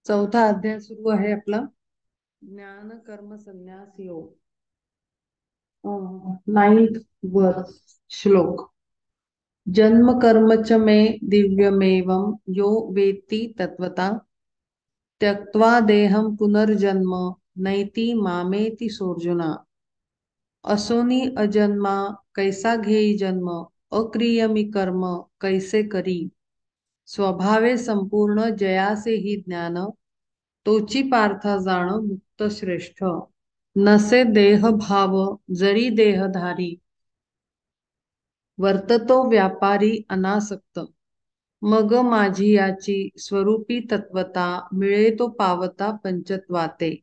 चौथा अध्याय सुरू आहे आपला ज्ञान कर्म संन्यास योग. नाइन्थ वर्स श्लोक. जन्म कर्म च मे दिव्यमेवं यो वेत्ति तत्वता त्यक्त्वा देहं पुनर्जन्म नैति मामेति सोऽर्जुना. असोनी अजन्मा कैसा घेई जन्म अक्रियमी कर्म कैसे करी. स्वभावे संपूर्ण जयासे ही ज्ञान तोची पार्था जाण मुक्त श्रेष्ठ. नसे देह भाव जरी देहधारी वर्ततो व्यापारी अनासक्त. मग माझी याची स्वरूपी तत्वता मिळे तो पावता पंचत्वाते.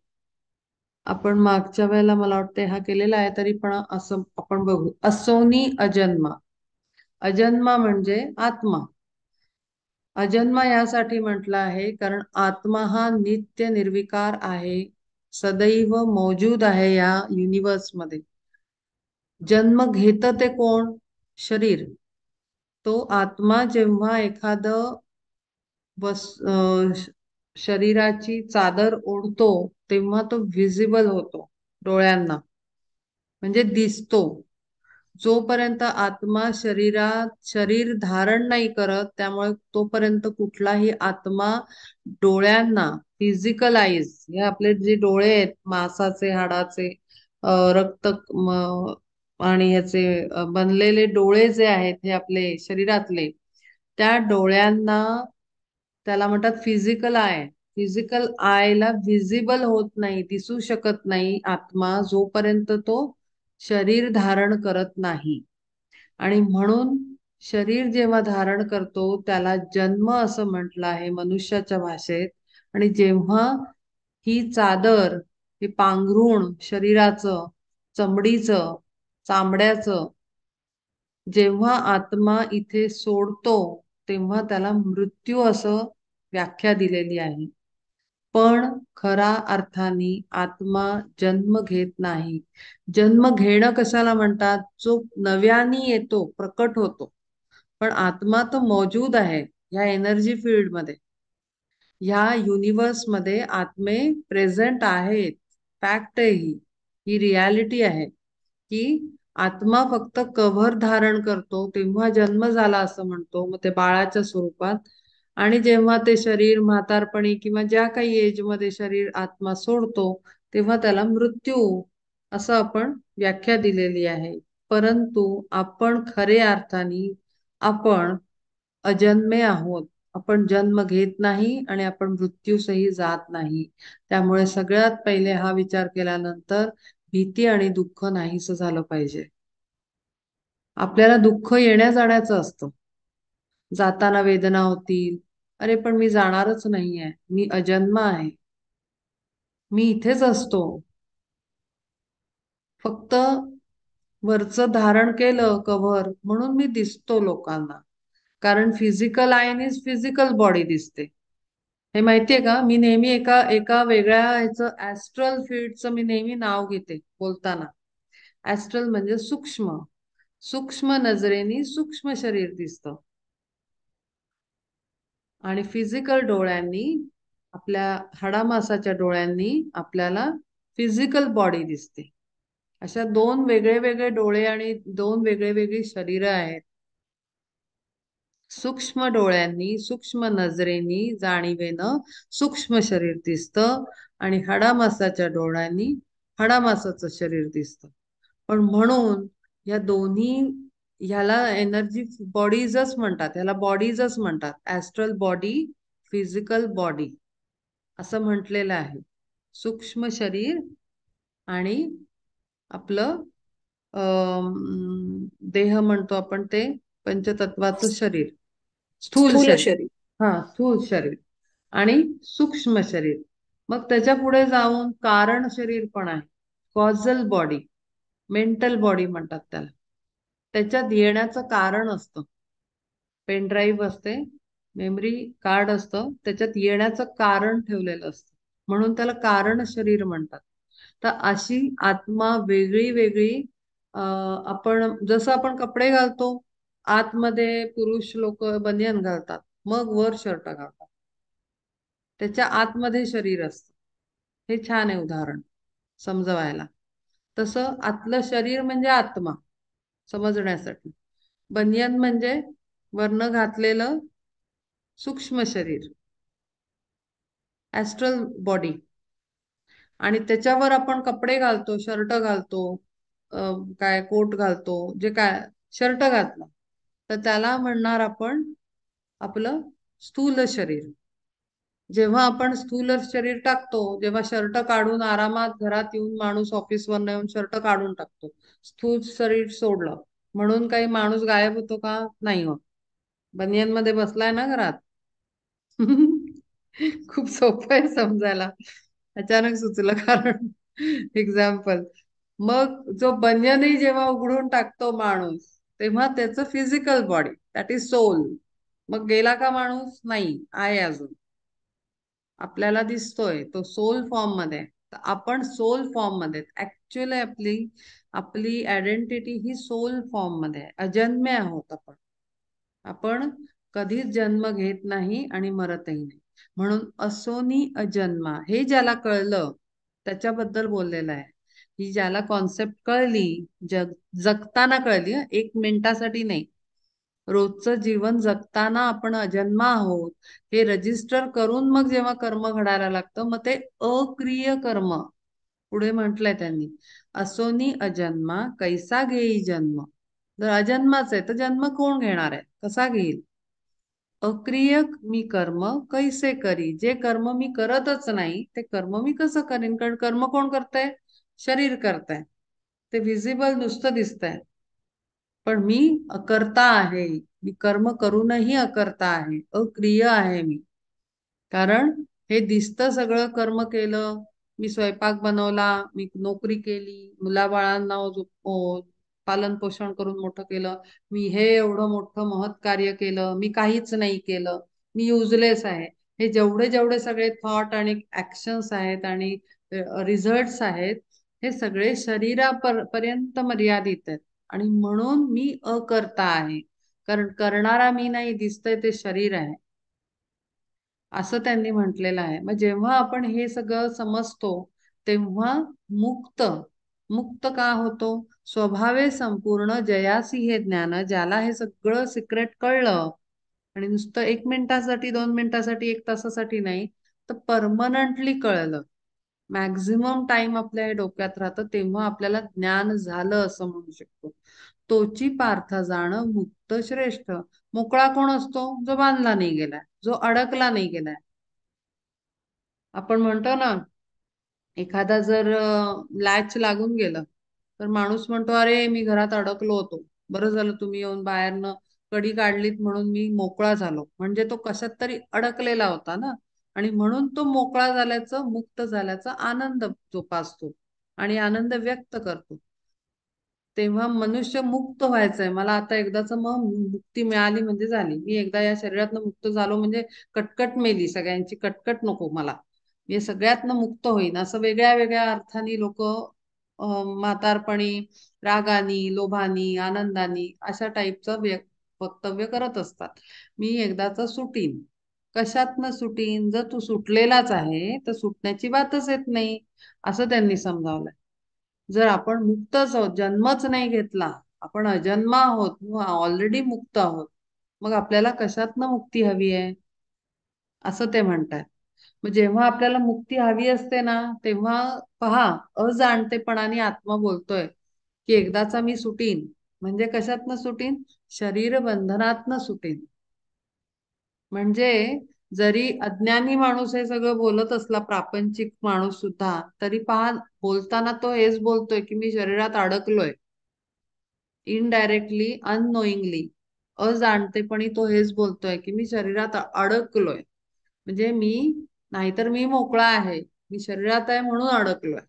आपण मागच्या वेळेला मला वाटतं हा केलेला आहे, तरी पण असं आपण बघू. असोनी अजन्मा. अजन्मा म्हणजे आत्मा. अजन्मा यासाठी म्हटलं आहे कारण आत्मा हा नित्य निर्विकार आहे, सदैव मौजूद आहे या युनिवर्स मध्ये. जन्म घेत ते कोण? शरीर. तो आत्मा जेव्हा एखादं शरीराची चादर ओढतो तेव्हा तो व्हिजिबल होतो डोळ्यांना, म्हणजे दिसतो. जोपर्यंत आत्मा शरीर धारण नाही करत, त्यामुळे तोपर्यंत कुठलाही आत्मा डोळ्यांना, फिजिकल आईज, हे आपले जे डोळे आहेत मांसाचे, हाडाचे, रक्त आणि ह्याचे बनलेले डोळे जे आहेत हे आपले शरीरातले, त्या डोळ्यांना त्याला म्हणतात फिजिकल आय. फिजिकल आयला व्हिजिबल होत नाही, दिसू शकत नाही आत्मा जोपर्यंत तो शरीर धारण करत नाही. आणि म्हणून शरीर जेव्हा धारण करतो त्याला जन्म असं म्हटलं आहे मनुष्याच्या भाषेत. आणि जेव्हा ही चादर, हे पांघरुण शरीराचं, चमडीचं, चामड्याचं, जेव्हा आत्मा इथे सोडतो तेव्हा त्याला मृत्यू असं व्याख्या दिलेली आहे. पण खरा अर्थाने आत्मा जन्म घेत नाही. जन्म घेणं कशाला म्हणतात? जो नव्याने येतो, प्रकट होतो. पण आत्मा तो मौजूद आहे ह्या एनर्जी फील्ड मध्ये, ह्या युनिवर्स मध्ये आत्मे प्रेझेंट आहेत. फॅक्ट आहे ही रियालिटी आहे की आत्मा फक्त कव्हर धारण करतो तेव्हा जन्म झाला असं म्हणतो, मग ते बाळाच्या स्वरूपात. आणि जेव्हा ते शरीर म्हातारपणी किंवा ज्या काही एज मध्ये शरीर आत्मा सोडतो तेव्हा त्याला मृत्यू असं आपण व्याख्या दिलेली आहे. परंतु आपण खरे अर्थाने आपण अजन्मे आहोत. आपण जन्म घेत नाही आणि आपण मृत्यूसही जात नाही. त्यामुळे सगळ्यात पहिले हा विचार केल्यानंतर भीती आणि दुःख नाहीसं झालं पाहिजे. आपल्याला दुःख येण्या जाण्याचं असतं. जाताना वेदना होतील, अरे पण मी जाणारच नाहीये, मी अजन्मा आहे, मी इथेच असतो. फक्त वरचं धारण केलं कव्हर म्हणून मी दिसतो लोकांना, कारण फिजिकल आयनीच फिजिकल बॉडी दिसते. हे माहितीये का? मी नेहमी एका एका वेगळ्या ह्याचं ऍस्ट्रल फील्डचं मी नेहमी नाव घेते बोलताना. ऍस्ट्रल म्हणजे सूक्ष्म. सूक्ष्म नजरेने सूक्ष्म शरीर दिसतं आणि फिजिकल डोळ्यांनी, आपल्या हाडामासाच्या डोळ्यांनी आपल्याला फिजिकल बॉडी दिसते. अशा दोन वेगळे वेगळे डोळे आणि दोन वेगळे वेगळी शरीर आहेत. सूक्ष्म डोळ्यांनी, सूक्ष्म नजरेनी जाणीवेनं सूक्ष्म शरीर दिसतं आणि हाडामासाच्या डोळ्यांनी हाडामासाचं शरीर दिसतं. पण म्हणून या दोन्ही, ह्याला एनर्जी बॉडीजच म्हणतात, ह्याला बॉडीजच म्हणतात. ऍस्ट्रल बॉडी, फिजिकल बॉडी असं म्हटलेलं आहे. सूक्ष्म शरीर आणि आपलं देह म्हणतो आपण ते पंचतत्वाचं शरीर, स्थूल स्थूल शरीर. शरीर. हा, स्थूल शरीर आणि सूक्ष्म शरीर. मग त्याच्या पुढे जाऊन कारण शरीर पण आहे, कॉझल बॉडी, मेंटल बॉडी म्हणतात त्याला. त्याच्यात येण्याचं कारण असतं. पेन ड्राईव्ह असते, मेमरी कार्ड असतं, त्याच्यात येण्याचं कारण ठेवलेलं असतं, म्हणून त्याला कारण शरीर म्हणतात. तर अशी आत्मा वेगळी वेगळी, आपण जसं आपण कपडे घालतो, आतमध्ये पुरुष लोक बनियान घालतात, मग वर शर्ट घालतात. त्याच्या आतमध्ये शरीर असतं. हे छान आहे उदाहरण समजवायला. तसं आतलं शरीर म्हणजे आत्मा समजण्यासाठी. बनियन म्हणजे वर्ण घातलेलं सूक्ष्म शरीर, ऍस्ट्रल बॉडी. आणि त्याच्यावर आपण कपडे घालतो, शर्ट घालतो, काय कोट घालतो, जे काय शर्ट घातला तर त्याला म्हणणार आपण आपलं स्थूल शरीर. जेव्हा आपण स्थूल शरीर टाकतो, जेव्हा शर्ट काढून आरामात घरात येऊन माणूस ऑफिसवर येऊन शर्ट काढून टाकतो, स्थूल शरीर सोडलं म्हणून काही माणूस गायब होतो का? नाही होत. बनियन मध्ये बसलाय ना घरात. खूप सोपं आहे समजायला. अचानक सुचलं कारण एक्झाम्पल. मग जो बनियनही जेव्हा उघडून टाकतो माणूस, तेव्हा त्याचं physical body, that is soul. मग गेला का माणूस? नाही, आहे अजून. आपल्याला दिसतोय तो सोल फॉर्म मध्ये आहे. तर आपण सोल फॉर्म मध्ये ऍक्च्युअली आपली आपली आयडेंटिटी ही सोल फॉर्म मध्ये आहे. अजन्मे आहोत आपण. आपण कधीच जन्म घेत नाही आणि मरतही नाही. म्हणून असोनी अजन्मा हे ज्याला कळलं त्याच्याबद्दल बोललेलं आहे. ही ज्याला कॉन्सेप्ट कळली, जगताना कळली, 1 मिनिटासाठी नाही, रोजचं जीवन जगताना आपण अजन्मा आहोत हे रजिस्टर करून मग जेव्हा कर्म घडायला लागतं, मग ते अक्रिय कर्म. पुढे म्हटलंय त्यांनी, असोनी अजन्मा कैसा घेई जन्म. जर अजन्माच आहे तर जन्म कोण घेणार आहे, कसा घेईल? अक्रिय मी कर्म कैसे करी, जे कर्म मी करतच नाही ते कर्म मी कसं करीन? कारण कर्म कोण करतंय? शरीर करताय. ते विजिबल नुसतं दिसतंय, पण मी अकर्ता आहे. मी कर्म करूनही अकर्ता आहे, अक्रिय आहे मी. कारण हे दिसतं सगळं कर्म केलं, मी स्वयंपाक बनवला, मी नोकरी केली, मुलाबाळांना पालन पोषण करून मोठं केलं, मी हे एवढं मोठं महत् कार्य केलं, मी काहीच नाही केलं, मी युजलेस आहे. हे जेवढे जेवढे सगळे थॉट आणि ऍक्शन्स आहेत आणि रिझल्ट्स आहेत, हे सगळे शरीरापर्यंत मर्यादित आहेत. आणि म्हणून मी अकर्ता आहे, कारण करणारा मी नाही, दिसतंय ते शरीर आहे, असं त्यांनी म्हटलेलं आहे. मग जेव्हा आपण हे सगळं समजतो तेव्हा मुक्त मुक्त का होतो? स्वभावे संपूर्ण जयासी हे ज्ञान. ज्याला हे सगळं सिक्रेट कळलं आणि नुसतं 1 मिनिटासाठी, 2 मिनिटासाठी, 1 तासासाठी नाही, तर परमनंटली कळलं, मॅक्झिमम टाइम आपल्या हे डोक्यात राहतं, तेव्हा आपल्याला ज्ञान झालं असं म्हणू शकतो. तोची पार्थ जाण मुक्त श्रेष्ठ. मोकळा कोण असतो? जो बांधला नाही गेलाय, जो अडकला नाही गेलाय. आपण म्हणतो ना, एखादा जर लॅच लागून गेलं तर माणूस म्हणतो, अरे मी घरात अडकलो होतो, बरं झालं तुम्ही येऊन बाहेरनं कडी काढलीत म्हणून मी मोकळा झालो. म्हणजे तो कशात तरी अडकलेला होता ना, आणि म्हणून तो मोकळा झाल्याचं, मुक्त झाल्याचा आनंद जोपासतो आणि आनंद व्यक्त करतो. तेव्हा मनुष्य मुक्त व्हायचंय. मला आता एकदाच मग मुक्ती मिळाली म्हणजे झाली, मी एकदा या शरीरातनं मुक्त झालो म्हणजे कटकट मेली, सगळ्यांची कटकट नको मला, मी सगळ्यातनं मुक्त होईन, असं वेगळ्या वेगळ्या अर्थानी लोक म्हातारपणी रागानी, लोभानी, आनंदानी अशा टाईपचं वक्तव्य करत असतात. मी एकदाच सुटीन. कशातनं सुटीन? जर तू सुटलेलाच आहे तर सुटण्याची बातच येत नाही, असं त्यांनी समजावलंय. जर आपण मुक्तच आहोत, जन्मच नाही घेतला, आपण अजन्मा आहोत, ऑलरेडी मुक्त आहोत, मग आपल्याला कशातनं मुक्ती हवी आहे, असं ते म्हणतात. मग जेव्हा आपल्याला मुक्ती हवी असते ना, तेव्हा पहा, अजाणतेपणाने आत्मा बोलतोय की एकदाचा मी सुटीन. म्हणजे कशातनं सुटीन? शरीर बंधनातनं सुटीन. म्हणजे जरी अज्ञानी माणूस हे सगळं बोलत असला, प्रापंचिक माणूस सुद्धा, तरी पहा बोलताना तो हेच बोलतोय की मी शरीरात अडकलोय. इनडायरेक्टली, अननोईंगली, अजाणतेपणी तो हेच बोलतोय की मी शरीरात अडकलोय. म्हणजे मी, नाहीतर मी मोकळा आहे, मी शरीरात आहे म्हणून अडकलोय,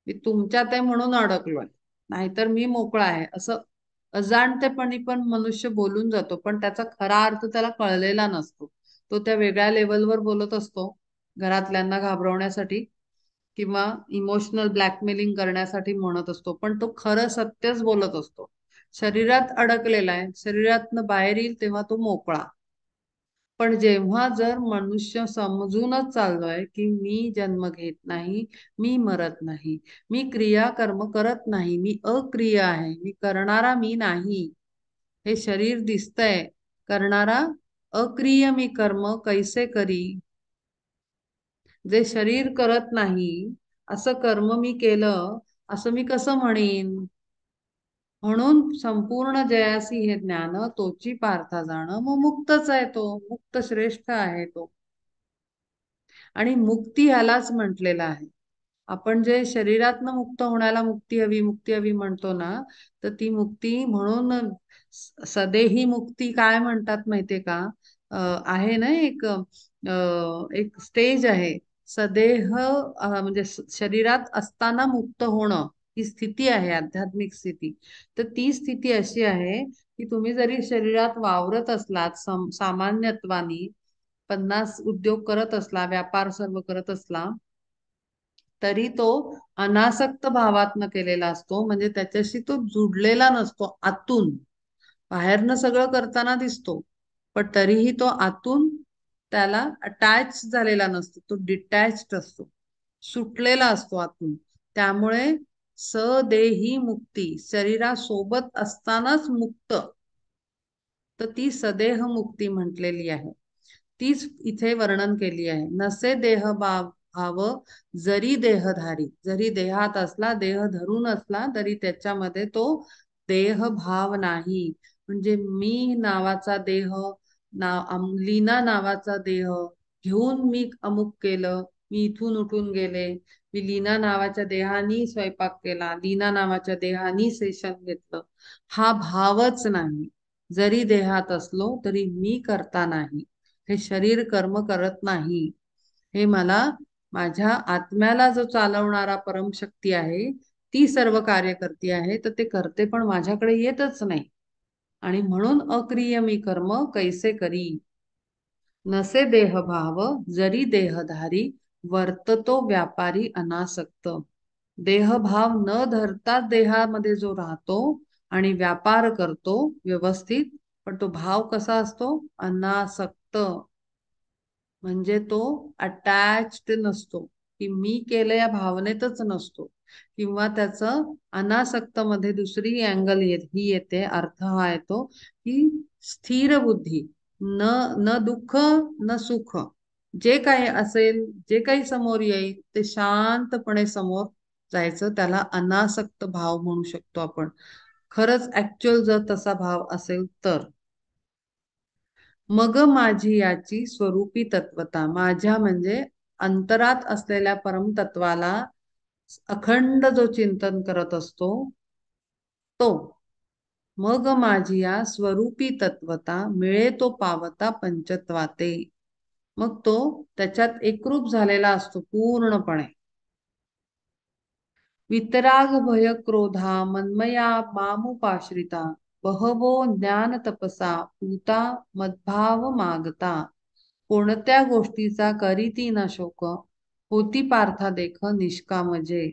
मी तुमच्यात आहे म्हणून अडकलोय, नाहीतर मी मोकळा आहे, असं अजाणतेपणी पण मनुष्य बोलून जातो. पण त्याचा खरा अर्थ त्याला कळलेला नसतो. तो त्या वेगळ्या लेवलवर बोलत असतो, घरातल्यांना घाबरवण्यासाठी किंवा इमोशनल ब्लॅकमेलिंग करण्यासाठी म्हणत असतो, पण तो खरं सत्यच बोलत असतो. शरीरात अडकलेला आहे, शरीरातनं बाहेर येईल तेव्हा तो मोकळा. पण जेव्हा जर मनुष्य समजूनच चाललोय की मी जन्म घेत नाही, मी मरत नाही, मी क्रिया कर्म करत नाही, मी अक्रिय आहे, मी करणारा मी नाही, हे शरीर दिसतंय, करणारा अक्रिय मी कर्म कैसे करी, जे शरीर करत नाही असं कर्म मी केलं असं मी कसं म्हणेन. म्हणून संपूर्ण जयासी हे ज्ञान तोची पार्था जाणं, मग मुक्तच आहे तो, मुक्त श्रेष्ठ आहे तो. आणि मुक्ती ह्यालाच म्हटलेलं आहे. आपण जे शरीरातनं मुक्त होण्याला मुक्ती हवी म्हणतो ना, तर ती मुक्ती म्हणून सदेही मुक्ती काय म्हणतात माहितीये का? आहे ना एक स्टेज आहे. सदेह म्हणजे शरीरात असताना मुक्त होणं ही स्थिती आहे, आध्यात्मिक स्थिती. तर ती स्थिती अशी आहे की तुम्ही जरी शरीरात वावरत असलात सामान्यत्वानी, 50 उद्योग करत असला, व्यापार सर्व करत असला, तरी तो अनासक्त भावातनं केलेला असतो. म्हणजे त्याच्याशी तो जुडलेला नसतो आतून. बाहेरनं सगळं करताना दिसतो, पण तरीही तो आतून त्याला अटॅच झालेला नसतो, तो डिटॅच्ड असतो, सुटलेला असतो आतून. त्यामुळे सदेही मुक्ती, शरीरासोबत असतानाच मुक्त, तर ती सदेह मुक्ती म्हटलेली आहे. तीच इथे वर्णन केली आहे. नसे देह भाव जरी देहधारी, जरी देहात असला, देह धरून असला, तरी त्याच्यामध्ये तो देह भाव नाही. म्हणजे मी नावाचा देह, लीना नावाचा देह घेऊन मी अमुक केलं, मी इथून उठून गेले, मी लीना नावाच्या देहानी स्वयंपाक केला, लीना नावाच्या देहानी सेशन घेतलं, हा भावच नाही. जरी देहात असलो तरी मी करता नाही, हे शरीर कर्म करत नाही, हे मला माझ्या आत्म्याला जो चालवणारा परमशक्ती आहे ती सर्व कार्य करते आहे, तर ते करते पण माझ्याकडे येतच नाही. आणि म्हणून अक्रिय मी कर्म कैसे करी. नसे देह भाव जरी देहधारी, वर्ततो व्यापारी अनासक्त. देहभाव न धरता देहामध्ये जो राहतो आणि व्यापार करतो व्यवस्थित, पण तो भाव कसा असतो? अनासक्त. म्हणजे तो अटॅच्ड नसतो, की मी केलं या भावनेतच नसतो. किंवा त्याचं अनासक्त मध्ये दुसरी अँगल ही येते, अर्थ हा येतो की स्थिर बुद्धी, न न दुःख न सुख, जे काही असेल, जे काही समोर येईल ते शांतपणे समोर जायचं, त्याला अनासक्त भाव म्हणू शकतो आपण. खरंच ऍक्च्युअल जर तसा भाव असेल तर. मग माझी याची स्वरूपी तत्वता, माझ्या म्हणजे अंतरात असलेल्या परमतत्वाला अखंड जो चिंतन करत असतो तो, मग माझी या स्वरूपी तत्वता मिळे तो पावता पंचत्वाते. मग तो त्याच्यात एकरूप झालेला असतो पूर्णपणे. वितराग भय क्रोधा मन्मया मामुपाश्रिता, बहवो ज्ञान तपसा पूता मद्भाव मागता, कोणत्या गोष्टीचा करीती न शोक, होती पार्था देख निष्कामजे.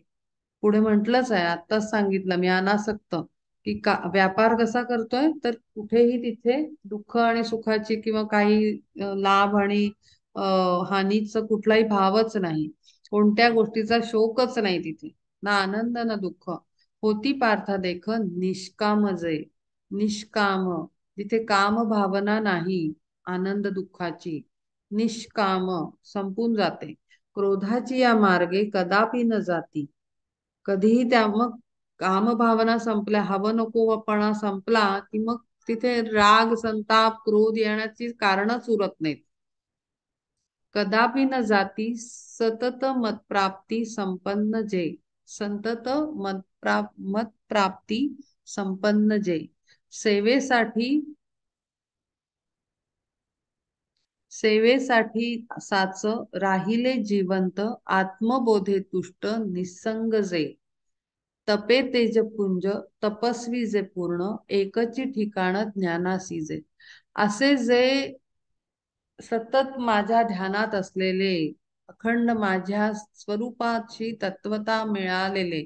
पुढे म्हटलंच आहे, आत्ताच सांगितलं मी, अनासक्त, की व्यापार कसा करतोय, तर कुठेही तिथे दुःख आणि सुखाची किंवा काही लाभ आणि हानीचा कुठलाही भावच नाही, कोणत्या गोष्टीचा शोकच नाही तिथे, ना आनंद ना दुःख. होती पार्था देख निष्काम जे, निष्काम, तिथे काम भावना नाही, आनंद दुःखाची, निष्काम, संपून जाते. क्रोधाची या मार्गे कदापि न जाती, कधीही त्या, मग काम भावना संपल्या, हवं नकोपणा संपला की मग तिथे राग संताप क्रोध येण्याची कारणच उरत नाहीत. कदापि न जाती सतत मतप्राप्ती संपन्न जे, संतत मतप्राप्ती संपन्न जे, सेवेसाठी सेवेसाठी साच राहिले जिवंत, आत्मबोधे तुष्ट निसंग जे, तपे तेज पुंज तपस्वी जे पूर्ण, एकची ठिकाण ज्ञानासी जे. असे जे सतत माझ्या ध्यानात असलेले, अखंड माझ्या स्वरूपाची तत्वता मिळालेले,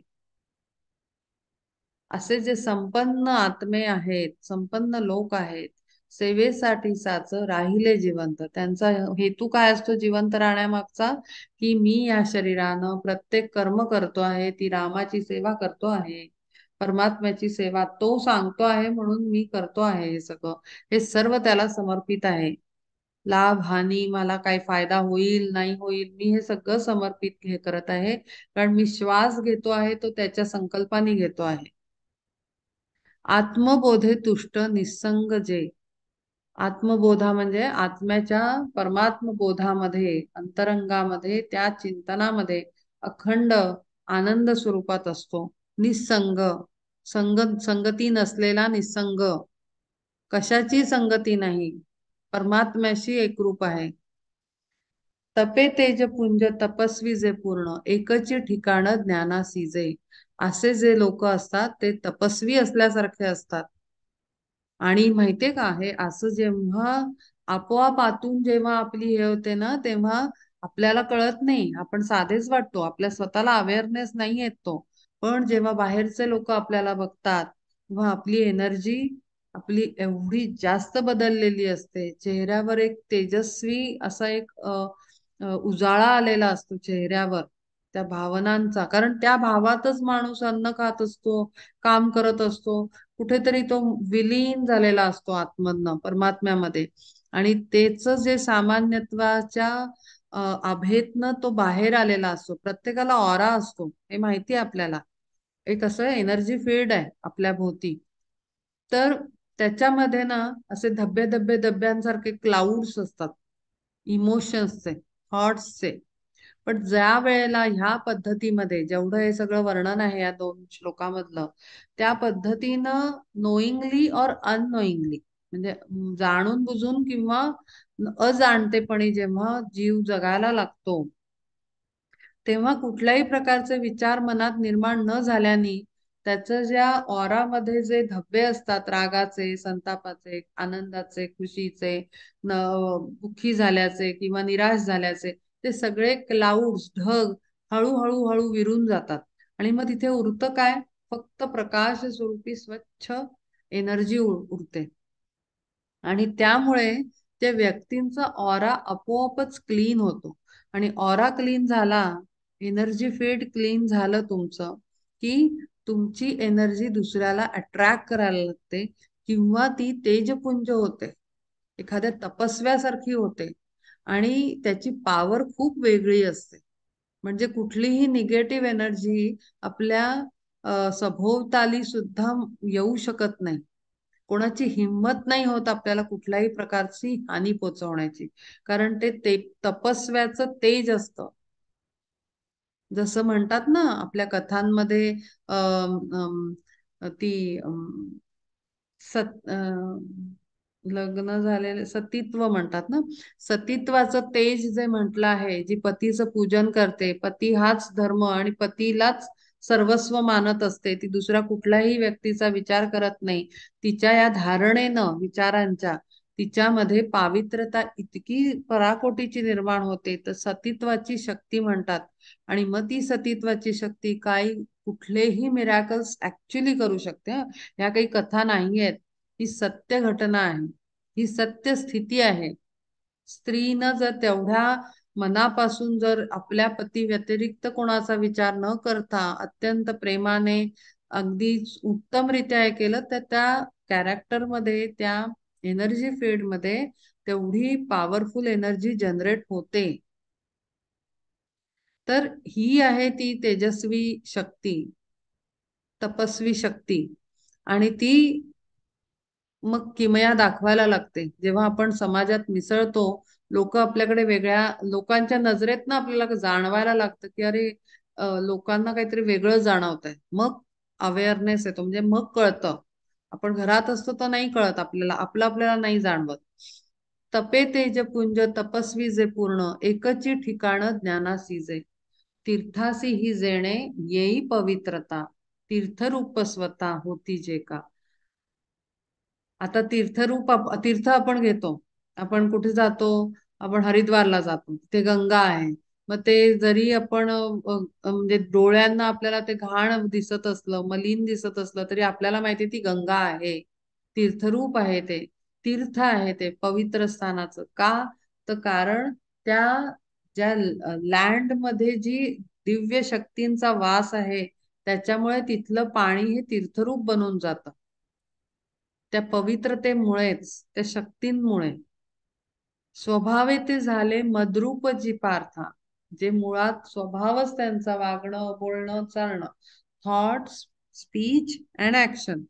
असे जे संपन्न आत्मे आहेत, संपन्न लोक आहेत, सेवेसाठी साच राहिले जिवंत. त्यांचा हेतू काय असतो जिवंत राहण्यामागचा? की मी या शरीरानं प्रत्येक कर्म करतो आहे, ती रामाची सेवा करतो आहे, परमात्म्याची सेवा तो सांगतो आहे म्हणून मी करतो आहे. हे सगळं, हे सर्व त्याला समर्पित आहे. लाभ हानी, मला काय फायदा होईल नाही होईल, मी हे सगळं समर्पित हे करत आहे. कारण मी श्वास घेतो आहे तो त्याच्या संकल्पाने घेतो आहे. आत्मबोधे तुष्ट निसंग जे. आत्मबोधा म्हणजे आत्म्याच्या परमात्म बोधामध्ये, अंतरंगामध्ये, त्या चिंतनामध्ये अखंड आनंद स्वरूपात असतो. निसंग, संगती नसलेला निसंग, कशाची संगती नाही, परमात्म्याशी एकरूप आहे. तपे तेज पुंज तपस्वी जे पूर्ण, एकची ठिकाण ज्ञानासी जे. असे जे लोक असतात ते तपस्वी असल्यासारखे असतात. आणि माहितीये का, हे असं जेव्हा आपोआप आतून जेव्हा आपली हे होते ना, तेव्हा आपल्याला कळत नाही, आपण साधेच वाटतो, आपल्या स्वतःला अवेअरनेस नाही येत तो. पण जेव्हा बाहेरचे लोक आपल्याला बघतात तेव्हा आपली एनर्जी, आपली एवढी जास्त बदललेली असते. चेहऱ्यावर एक तेजस्वी असा एक उजाळा आलेला असतो चेहऱ्यावर, त्या भावनांचा. कारण त्या भावातच माणूस अन्न खात असतो, काम करत असतो, कुठेतरी तो विलीन झालेला असतो आत्मधनं परमात्म्यामध्ये. आणि तेच जे सामान्यत्वाच्या आभेतनं तो बाहेर आलेला असतो. प्रत्येकाला ऑरा असतो, हे माहिती आहे आपल्याला. एक असं एनर्जी फील्ड आहे आपल्या भोवती. तर त्याच्यामध्ये ना असे धब्बे धब्बे धब्ब्यांसारखे क्लाउड्स असतात, इमोशन्सचे, थॉट्सचे. पण ज्या वेळेला ह्या पद्धतीमध्ये जेवढं हे सगळं वर्णन आहे या 2 श्लोकामधलं, त्या पद्धतीनं नोईंगली और अननोईंगली, म्हणजे जाणून बुजून किंवा अजाणतेपणी जेव्हा जीव जगायला लागतो, तेव्हा कुठल्याही प्रकारचे विचार मनात निर्माण न झाल्याने त्याचं ज्या ऑरामध्ये जे धब्बे असतात, रागाचे, संतापाचे, आनंदाचे, खुशीचे, न दुःखी झाल्याचे किंवा निराश झाल्याचे, ते सगळे क्लाउड्स, ढग हळूहळू हळू विरून जातात. आणि मग तिथे उरतं काय? फक्त प्रकाश स्वरूपी स्वच्छ एनर्जी उरते. आणि त्यामुळे त्या व्यक्तींचा ऑरा आपोआपच क्लीन होतो. आणि ऑरा क्लीन झाला, एनर्जी फील्ड क्लीन झालं तुमचं, की तुमची एनर्जी दुसऱ्याला अट्रॅक्ट करायला लागते किंवा ती तेजपुंज होते, एखाद्या तपस्व्यासारखी होते. आणि त्याची पॉवर खूप वेगळी असते. म्हणजे कुठलीही निगेटिव्ह एनर्जी आपल्या सभोवताली सुद्धा येऊ शकत नाही. कोणाची हिंमत नाही होत आपल्याला कुठल्याही प्रकारची हानी पोचवण्याची. कारण ते तपस्व्याचं तेज असतं. जसं म्हणतात ना आपल्या कथांमध्ये, अम, अम, ती सत लग्न झालेले सतीत्व म्हणतात ना, सतीत्वाचं तेज जे म्हटलं आहे, जी पतीचं पूजन करते, पती हाच धर्म आणि पतीलाच सर्वस्व मानत असते, ती दुसऱ्या कुठल्याही व्यक्तीचा विचार करत नाही, तिच्या या धारणेनं विचारांच्या तिच्यामध्ये पावित्रता इतकी पराकोटीची निर्माण होते, तर सतीत्वाची शक्ती म्हणतात. आणि मग ती सतीत्वाची शक्ती काय कुठलेही मिरॅकल्स ऍक्च्युली करू शकते. ह्या काही कथा नाही आहेत, ही सत्य घटना आहे, ही सत्य स्थिती आहे. स्त्रीनं जर तेवढ्या मनापासून जर आपल्या पती व्यतिरिक्त कोणाचा विचार न करता अत्यंत प्रेमाने अगदी उत्तमरित्या हे केलं, तर त्या कॅरेक्टरमध्ये, त्या एनर्जी फील्ड मध्ये तेवढी पॉवरफुल एनर्जी जनरेट होते. तर ही आहे ती तेजस्वी शक्ती, तपस्वी शक्ती. आणि ती मग किमया दाखवायला लागते जेव्हा आपण समाजात मिसळतो. लोक आपल्याकडे वेगळ्या लोकांच्या नजरेतनं आपल्याला जाणवायला लागतं की अरे, लोकांना काहीतरी वेगळं जाणवत आहे. मग अवेअरनेस येतो, म्हणजे मग कळतं. आपण घरात असतो तर नाही कळत आपल्याला, आपलं आपल्याला नाही जाणवत. तपे तेज पुंज तपस्वी जे पूर्ण, एकची ठिकाण ज्ञानासी जे. तीर्थासी ही जेणे येई पवित्रता, तीर्थरूप स्वतः होती जे का. आता तीर्थ आपण घेतो, आपण कुठे जातो, आपण हरिद्वारला जातो, ते गंगा आहे. मग ते जरी आपण म्हणजे डोळ्यांना आपल्याला ते घाण दिसत असलं, मलिन दिसत असलं, तरी आपल्याला माहिती ती गंगा आहे, तीर्थरूप आहे ते. तीर्थ आहे ते पवित्र स्थानाचं का? तर कारण त्या ज्या लँड मध्ये जी दिव्य शक्तींचा वास आहे त्याच्यामुळे तिथलं पाणी हे तीर्थरूप बनून जातं. त्या पवित्रतेमुळेच, त्या शक्तींमुळे. स्वभावे ते झाले मद्रूप जी पार्था, जे मुळात स्वभावच त्यांचा वागणं, बोलणं, चालणं. Thoughts, speech and action.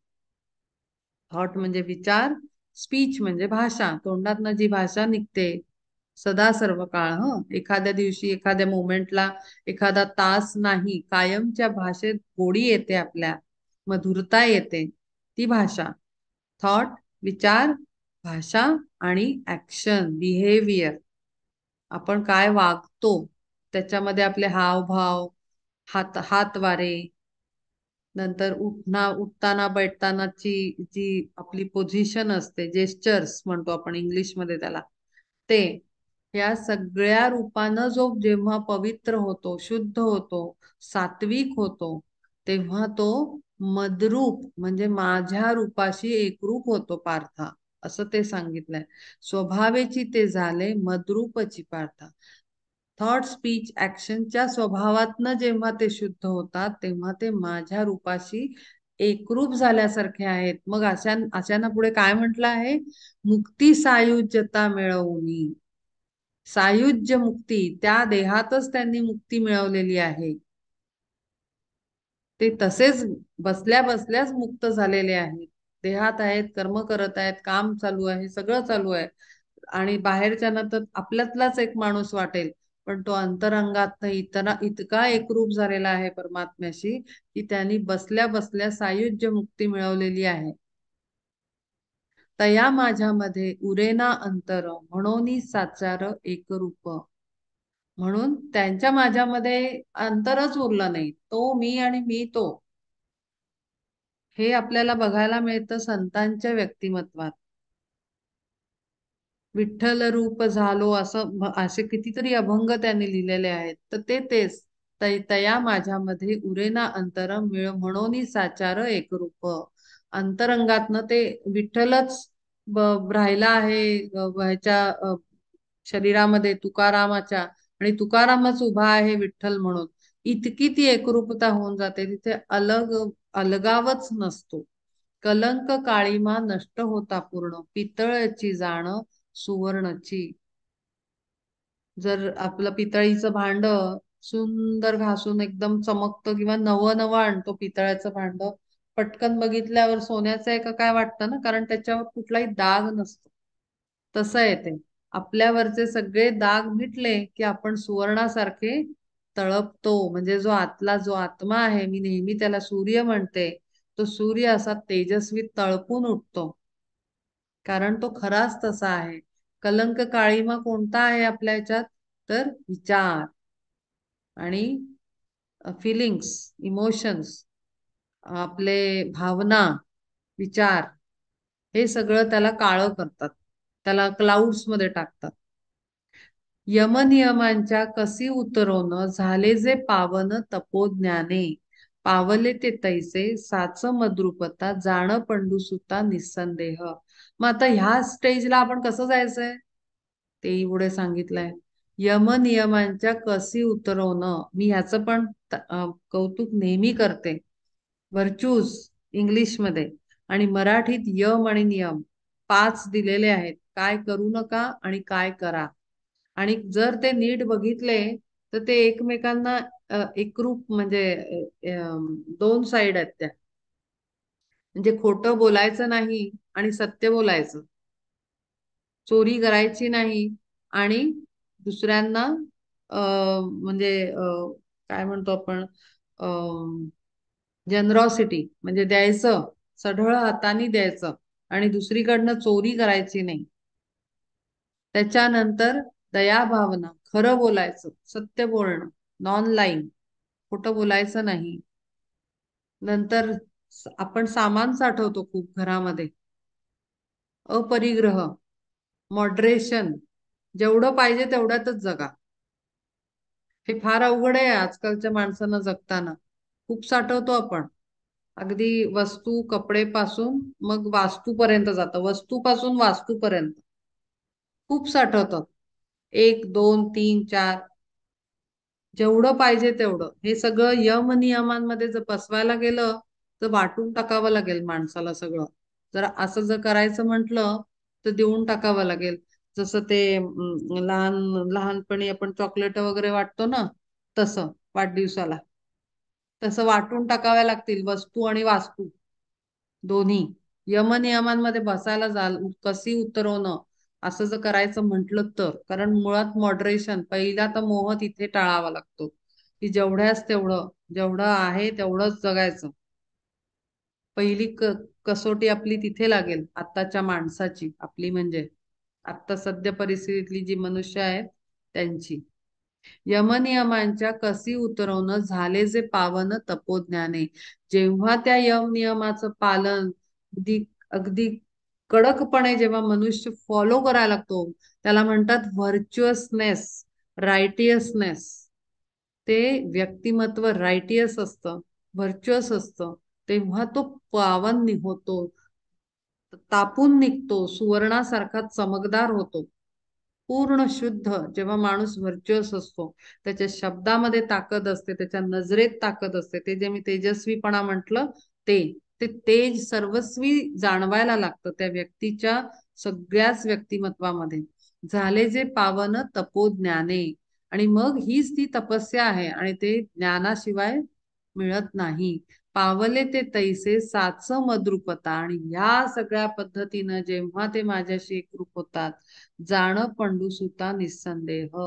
Thought म्हणजे विचार, स्पीच म्हणजे भाषा, तोंडातनं जी भाषा निघते सदा सर्व काळ. एखाद्या दिवशी, एखाद्या मोमेंटला, एखादा तास नाही, कायमच्या भाषेत गोडी येते, आपल्या मधुरता येते, ती भाषा. थॉट, विचार, भाषा आणि ऍक्शन, बिहेवियर. आपण काय वागतो त्याच्यामध्ये आपले हावभाव, हातवारे, नंतर उठताना बैठतानाची जी आपली पोझिशन असते, जेस्चर्स म्हणतो आपण इंग्लिशमध्ये त्याला, ते या सगळ्या रूपानं जो जेव्हा पवित्र होतो, शुद्ध होतो, सात्विक होतो, तेव्हा तो मद्रूप म्हणजे माझ्या रूपाशी एकरूप होतो पार्था, असं ते सांगितलंय. स्वभावेची ते झाले मद्रूपची पार्था. थॉट, स्पीच, ऍक्शनच्या स्वभावातनं जेव्हा ते शुद्ध होतात तेव्हा ते माझ्या रूपाशी एकरूप झाल्यासारखे आहेत. मग अशांना पुढे काय म्हटलं आहे? मुक्ती सायुज्यता मिळवून. सायुज्य मुक्ती, त्या देहातच त्यांनी मुक्ती मिळवलेली आहे. ते तसेच बसल्या बसल्याच मुक्त झालेले आहेत. देहात आहेत, कर्म करत आहेत, काम चालू आहे, सगळं चालू आहे. आणि बाहेरच्या तर आपल्यातलाच एक माणूस वाटेल, पण तो अंतरंगात इतका एकरूप झालेला आहे परमात्म्याशी की त्यांनी बसल्या बसल्या सायुज्य मुक्ती मिळवलेली आहे. तया माझ्यामध्ये उरेना अंतर, म्हणून साचार एकरूप. म्हणून त्यांच्या माझ्यामध्ये अंतरच उरलं नाही. तो मी आणि मी तो, हे आपल्याला बघायला मिळतं संतांच्या व्यक्तिमत्वात. विठ्ठल रूप झालो असं असे कितीतरी अभंग त्यांनी लिहिलेले आहेत. तर तेच तया माझ्यामध्ये उरेना अंतर म्हणून साचार एकरूप. अंतरंगातनं ते विठ्ठलच राहिला आहे ह्याच्या शरीरामध्ये तुकारामाच्या, आणि तुकारामच उभा आहे विठ्ठल म्हणून. इतकी ती एकरूपता होऊन जाते, तिथे अलगावच नसतो. कलंक काळीमा नष्ट होता पूर्ण, पितळची जाण सुवर्णची. जर आपलं पितळीचं भांड सुंदर घासून एकदम चमकतं किंवा नवं नवं आणतो पितळ्याचं भांड, पटकन बघितल्यावर सोन्याचं आहे का काय वाटतं ना, कारण त्याच्यावर कुठलाही डाग नसतो. तसं आहे ते. आपल्यावरचे सगळे दाग मिटले की आपण सुवर्णासारखे तळपतो. म्हणजे जो आत्मा आहे, मी नेहमी त्याला सूर्य म्हणते, तो सूर्य असा तेजस्वी तळपून उठतो, कारण तो खराच तसा आहे. कलंक काळीमा कोणता आहे आपल्या ह्याच्यात? तर विचार आणि फिलिंग्स, इमोशन्स, आपले भावना, विचार, हे सगळं त्याला काळं करतात, त्याला क्लाउड्स मध्ये टाकतात. यमनियमांच्या कसी उतरवणं, झाले जे पावन तपोज्ञाने, पावले ते तैसे साच मद्रुपता, जाण पंडुसुता निसंदेह. मग आता ह्या स्टेजला आपण कसं जायचंय ते पुढे सांगितलंय. यमनियमांच्या कसी उतरवणं, मी ह्याचं पण कौतुक नेहमी करते. व्हर्च्यूज इंग्लिशमध्ये आणि मराठीत यम आणि नियम 5 दिलेले आहेत. काय करू नका आणि काय करा. आणि जर ते नीट बघितले तर ते एकमेकांना एकरूप, म्हणजे दोन साइड आहेत त्या. म्हणजे खोटं बोलायचं नाही आणि सत्य बोलायचं, चोरी करायची नाही आणि दुसऱ्यांना म्हणजे काय म्हणतो आपण, जनरॉसिटी म्हणजे द्यायचं, सढळ हाताने द्यायचं आणि दुसरीकडनं चोरी करायची नाही. त्याच्यानंतर दयाभावना, खरं बोलायचं, सत्य बोलणं, नॉन लाईंग, खोटं बोलायचं नाही. नंतर आपण सामान साठवतो खूप घरामध्ये, अपरिग्रह, मॉडरेशन, जेवढं पाहिजे तेवढ्यातच जगा. हे फार अवघड आहे आजकालच्या माणसांना जगताना. खूप साठवतो आपण. अगदी वस्तू कपडे पासून मग वास्तूपर्यंत जातं, वस्तूपासून वास्तूपर्यंत खूप साठवतात. एक दोन तीन चार, जेवढं पाहिजे तेवढं. हे सगळं यम नियमांमध्ये जर बसवायला गेलं तर वाटून टाकावं लागेल माणसाला सगळं. जर असं जर करायचं म्हटलं तर देऊन टाकावं लागेल. जसं ते लहान लहानपणी आपण चॉकलेट वगैरे वाटतो ना, तसं वाढदिवसाला तसं वाटून टाकाव्या लागतील वस्तू आणि वास्तू दोन्ही. यमनियमांमध्ये बसायला जाल कशी उतरवणं असं जर करायचं म्हटलं तर, कारण मुळात मॉडरेशन पहिला तर मोह तिथे टाळावा लागतो, की जेवढ्याच तेवढं, जेवढं आहे तेवढंच जगायचं. पहिली कसोटी आपली तिथे लागेल आत्ताच्या माणसाची, आपली म्हणजे आत्ता सध्या परिस्थितीतली जी मनुष्य आहेत त्यांची. यमनियमांच्या कसी उतरवणं झाले जे पावन तपोज्ञाने. जेव्हा त्या यम नियमाचं पालन अगदी अगदी कडकपणे जेव्हा मनुष्य फॉलो करायला लागतो, त्याला म्हणतात व्हर्च्युअसनेस, रायटियसनेस. ते व्यक्तिमत्व रायटियस असतं, व्हर्च्युअस असतं, तेव्हा तो पावन होतो, तापून निघतो, सुवर्णासारखा चमकदार होतो, पूर्ण शुद्ध. जेव्हा माणूस व्हर्च्युअस असतो, त्याच्या शब्दामध्ये ताकद असते, त्याच्या नजरेत ताकद असते, ते जे मी तेजस्वीपणा म्हटलं ते ते तेज सर्वस्वी जाणवायला लागतं त्या व्यक्तीच्या सगळ्याच व्यक्तिमत्वामध्ये. झाले जे पावन तपोज्ञाने. आणि मग हीच ती तपस्या आहे आणि ते ज्ञानाशिवाय मिळत नाही. पावले ते तैसे साच मद्रुपता. आणि या सगळ्या पद्धतीनं जेव्हा ते माझ्याशी एकरूप होतात, जाण पंडूसुता निसंदेह.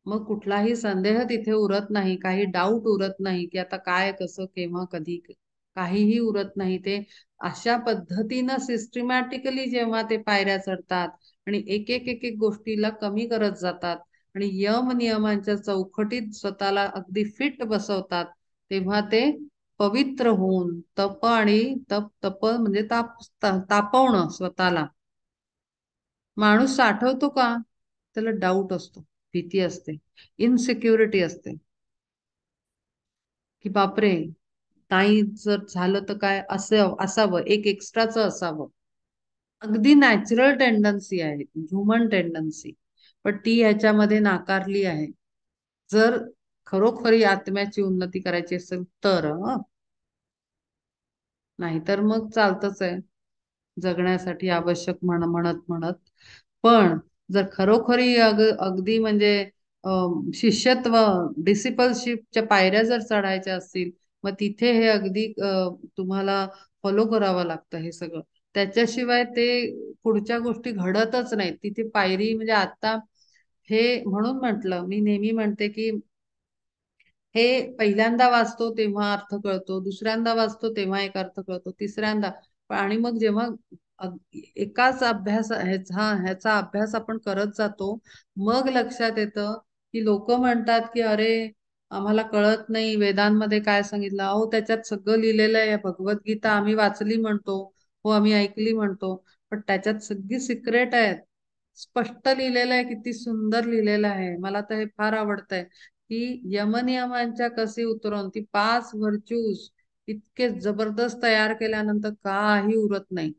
मग कुठलाही संदेह तिथे उरत नाही, काही डाऊट उरत नाही की आता काय कसं केव्हा कधी, काहीही उरत नाही. ते अशा पद्धतीनं सिस्टमॅटिकली जेव्हा ते पायऱ्या चढतात आणि एक एक एक एक गोष्टीला कमी करत जातात आणि यम नियमांच्या चौकटीत स्वतःला अगदी फिट बसवतात, तेव्हा ते पवित्र होऊन तप आणि तप तप म्हणजे तापवणं स्वतःला. माणूस साठवतो का? त्याला डाऊट असतो, भीती असते, इनसिक्युरिटी असते, की बापरे, नाही जर झालं तर काय, असं असावं, एक एक्स्ट्राचं असावं. अगदी नॅचरल टेंडन्सी आहे, ह्युमन टेंडन्सी. पण ती ह्याच्यामध्ये नाकारली आहे. जर खरोखरी आत्म्याची उन्नती करायची असेल तर नाहीतर मग चालतच आहे जगण्यासाठी आवश्यक म्हणत म्हणत. पण जर खरोखरी अगदी म्हणजे शिष्यत्व, डिसिपलशिपच्या पायऱ्या जर चढायच्या असतील, मग तिथे हे अगदी तुम्हाला फॉलो करावं लागतं हे सगळं. त्याच्याशिवाय ते पुढच्या गोष्टी घडतच नाहीत. तिथे पायरी म्हणजे आता हे म्हणून म्हटलं, मी नेहमी म्हणते की हे पहिल्यांदा वाचतो तेव्हा अर्थ कळतो, दुसऱ्यांदा वाचतो तेव्हा एक अर्थ कळतो, तिसऱ्यांदा. आणि मग जेव्हा एकाच अभ्यास ह्याचा अभ्यास आपण करत जातो, मग लक्षात येतं की लोक म्हणतात की अरे आम्हाला कळत नाही वेदांमध्ये काय सांगितलं. अहो त्याच्यात सगळं लिहिलेलं आहे. भगवद्गीता आम्ही वाचली म्हणतो, हो आम्ही ऐकली म्हणतो, पण त्याच्यात सगळी सिक्रेट आहेत, स्पष्ट लिहिलेलं आहे, किती सुंदर लिहिलेलं आहे. मला तर हे फार आवडतंय की यमनियमांच्या कसे उतरवून ती पाच व्हर्च्यूज इतके जबरदस्त तयार केल्यानंतर काही उरत नाही.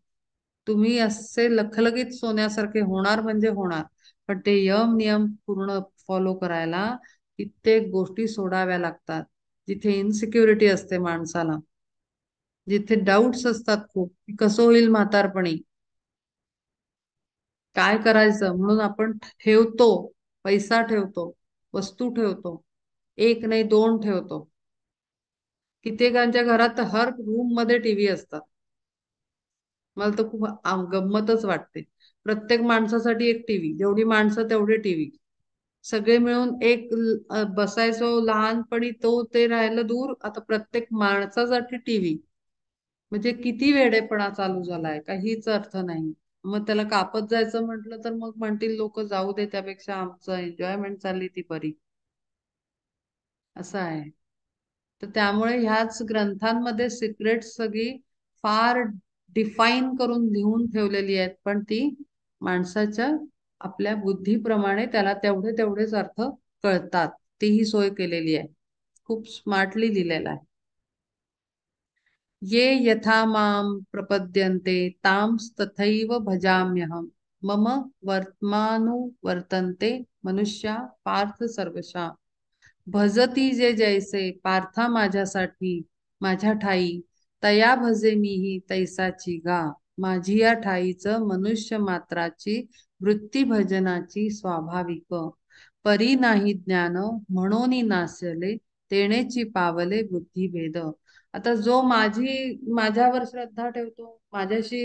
तुम्ही असे लखलखीत सोन्यासारखे होणार म्हणजे होणार. पण ते यम नियम पूर्ण फॉलो करायला कित्येक गोष्टी सोडाव्या लागतात. जिथे इनसिक्युरिटी असते माणसाला, जिथे डाऊट्स असतात खूप, की कसं होईल म्हातारपणी, काय करायचं, म्हणून आपण ठेवतो, पैसा ठेवतो, वस्तू ठेवतो, एक नाही दोन ठेवतो. कित्येकांच्या घरात तर हर रूम मध्ये टीव्ही असतात. मला तर खूप गंमतच वाटते. प्रत्येक माणसासाठी एक टीव्ही, जेवढी माणसं तेवढे टीव्ही, सगळे मिळून एक बसायचो लहानपणी तो ते राहिलं दूर, आता प्रत्येक माणसासाठी टीव्ही. म्हणजे किती वेडेपणा चालू झालाय, काहीच अर्थ नाही. मग त्याला कापत जायचं म्हटलं तर मग म्हणतील लोक जाऊ दे, त्यापेक्षा आमचं एन्जॉयमेंट चालली ती बरी. असं आहे. तर त्यामुळे ह्याच ग्रंथांमध्ये सिक्रेट सगळी फार डिफाईन करून लिहून ठेवलेली आहेत, पण ती माणसाच्या आपल्या बुद्धीप्रमाणे त्याला तेवढे तेवढेच अर्थ कळतात. तीही सोय केलेली आहे, खूप स्मार्टली लिहिलेला आहे. ये यथा मां प्रपद्यन्ते तांस्तथैव भजाम्यहम् मम वर्त्मानुवर्तन्ते मनुष्या पार्थ सर्वशा भजती जे जैसे पार्था माझ्यासाठी माझ्या ठाई तया भजे मीही तैसाची गा माझी या ठाईचं मनुष्य मात्राची वृत्ती भजनाची स्वाभाविक परी नाही ज्ञान म्हणून नासले तेणेची पावले बुद्धिभेद. आता जो माझ्यावर श्रद्धा ठेवतो माझ्याशी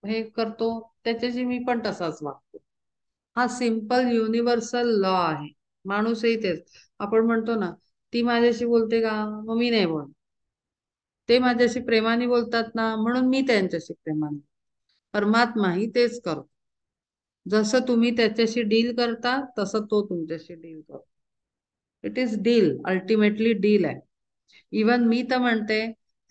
हे करतो त्याच्याशी मी पण तसाच वागतो. हा सिंपल युनिव्हर्सल लॉ आहे. माणूसही तेच. आपण म्हणतो ना ती माझ्याशी बोलते का मग मी नाही बोलत. ते माझ्याशी प्रेमाने बोलतात ना म्हणून मी त्यांच्याशी प्रेमाने. परमात्माही तेच करतो. जसं तुम्ही त्याच्याशी डील करता तसं तो तुमच्याशी डील करतो. It is deal, ultimately deal आहे. इवन मी तर म्हणते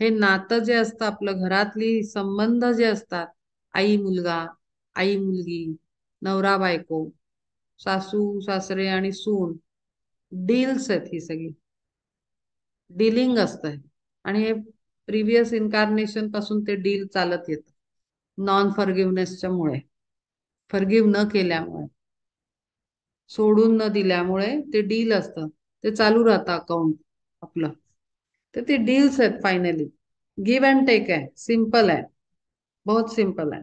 हे नातं जे असतं आपलं घरातली संबंध जे असतात आई मुलगा आई मुलगी नवरा बायको सासू सासरे आणि सून डील्स आहेत ही सगळी डीलिंग असतं आणि हे प्रिव्हियस इन्कार्नेशन पासून ते डील चालत येतं नॉन फॉरगिव्हनेसच्या मुळे फॉरगिव्ह न केल्यामुळे सोडून न दिल्यामुळे ते डील असतं ते चालू राहतं अकाउंट आपलं तर ते डील्स आहेत फायनली गिव्ह अँड टेक आहे सिंपल आहे बहुत सिंपल आहे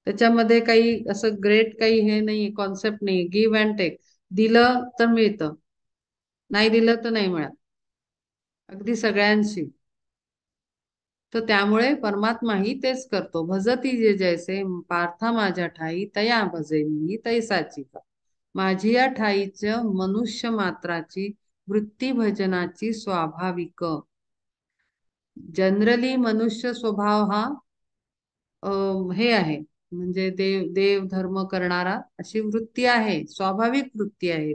त्याच्यामध्ये काही असं ग्रेट काही हे नाही कॉन्सेप्ट नाही गिव्ह अँड टेक दिलं तर मिळतं नाही दिलं तर नाही मिळत अगदी सगळ्यांशी तर त्यामुळे परमात्माही तेच करतो भजती जे जैसे पार्था माझ्या ठाई तया भजे मी तैसाची का माझी या ठाईच्या मनुष्य मात्राची वृत्ती भजनाची स्वाभाविक जनरली मनुष्य स्वभाव हा हे आहे म्हणजे देव धर्म करणारा अशी वृत्ती आहे स्वाभाविक वृत्ती आहे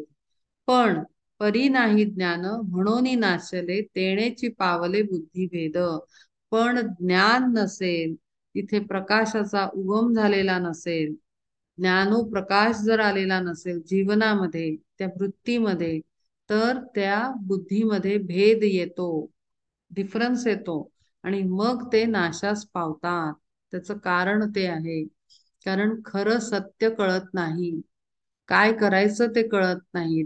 पण परी नाही ज्ञान म्हणून नाशले तेणेची पावले बुद्धिभेद पण ज्ञान नसेल तिथे प्रकाशाचा उगम झालेला नसेल ज्ञानोप्रकाश जर आलेला नसेल जीवनामध्ये त्या वृत्तीमध्ये तर त्या बुद्धीमध्ये भेद येतो डिफरन्स येतो आणि मग ते नाशास पावतात त्याचं कारण ते आहे कारण खरं सत्य कळत नाही काय करायचं ते कळत नाही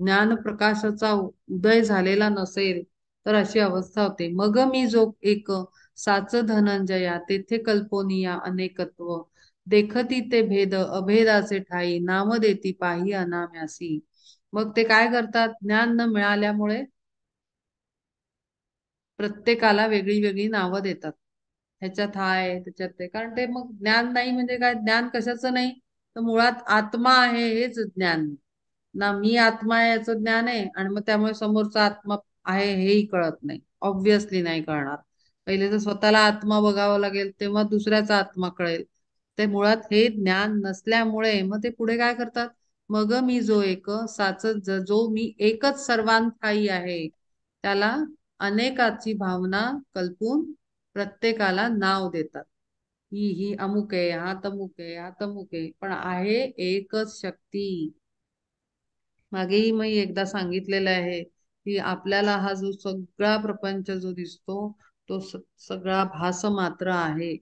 ज्ञान प्रकाशाचा उदय झालेला नसेल तर अशी अवस्था होते मग मी जो एक साच धनंजया तेथे कल्पोनिया अनेकत्व देखती ते भेद अभेदाचे ठाई नाम देती पाही अनाम्यासी मग ते काय करतात ज्ञान न मिळाल्यामुळे प्रत्येकाला वेगळी वेगळी नावं देतात ह्याच्यात हा आहे त्याच्यात ते कारण ते मग ज्ञान नाही म्हणजे काय ज्ञान कशाचं नाही तर मुळात आत्मा आहे हेच ज्ञान ना मी आत्मा आहे याचं ज्ञान आहे आणि मग त्यामुळे समोरचा आत्मा आहे हेही कळत नाही ऑब्विसली नाही कळणार पहिले तर स्वतःला आत्मा बघावा लागेल तेव्हा दुसऱ्याचा आत्मा कळेल ते मुळात हे ज्ञान नसल्यामुळे मग ते पुढे काय करतात मग मी जो एक जो मी एकच सर्वांठाई आहे त्याला अनेकाची भावना कल्पून प्रत्येकाला नाव देतात ही अमुक आहे हा तमुक आहे हा तमुक आहे पण आहे एकच शक्ती मागेही मी एकदा सांगितलेलं आहे की आपल्याला हा जो सगळा प्रपंच जो दिसतो तो सगळा भास मात्र आहे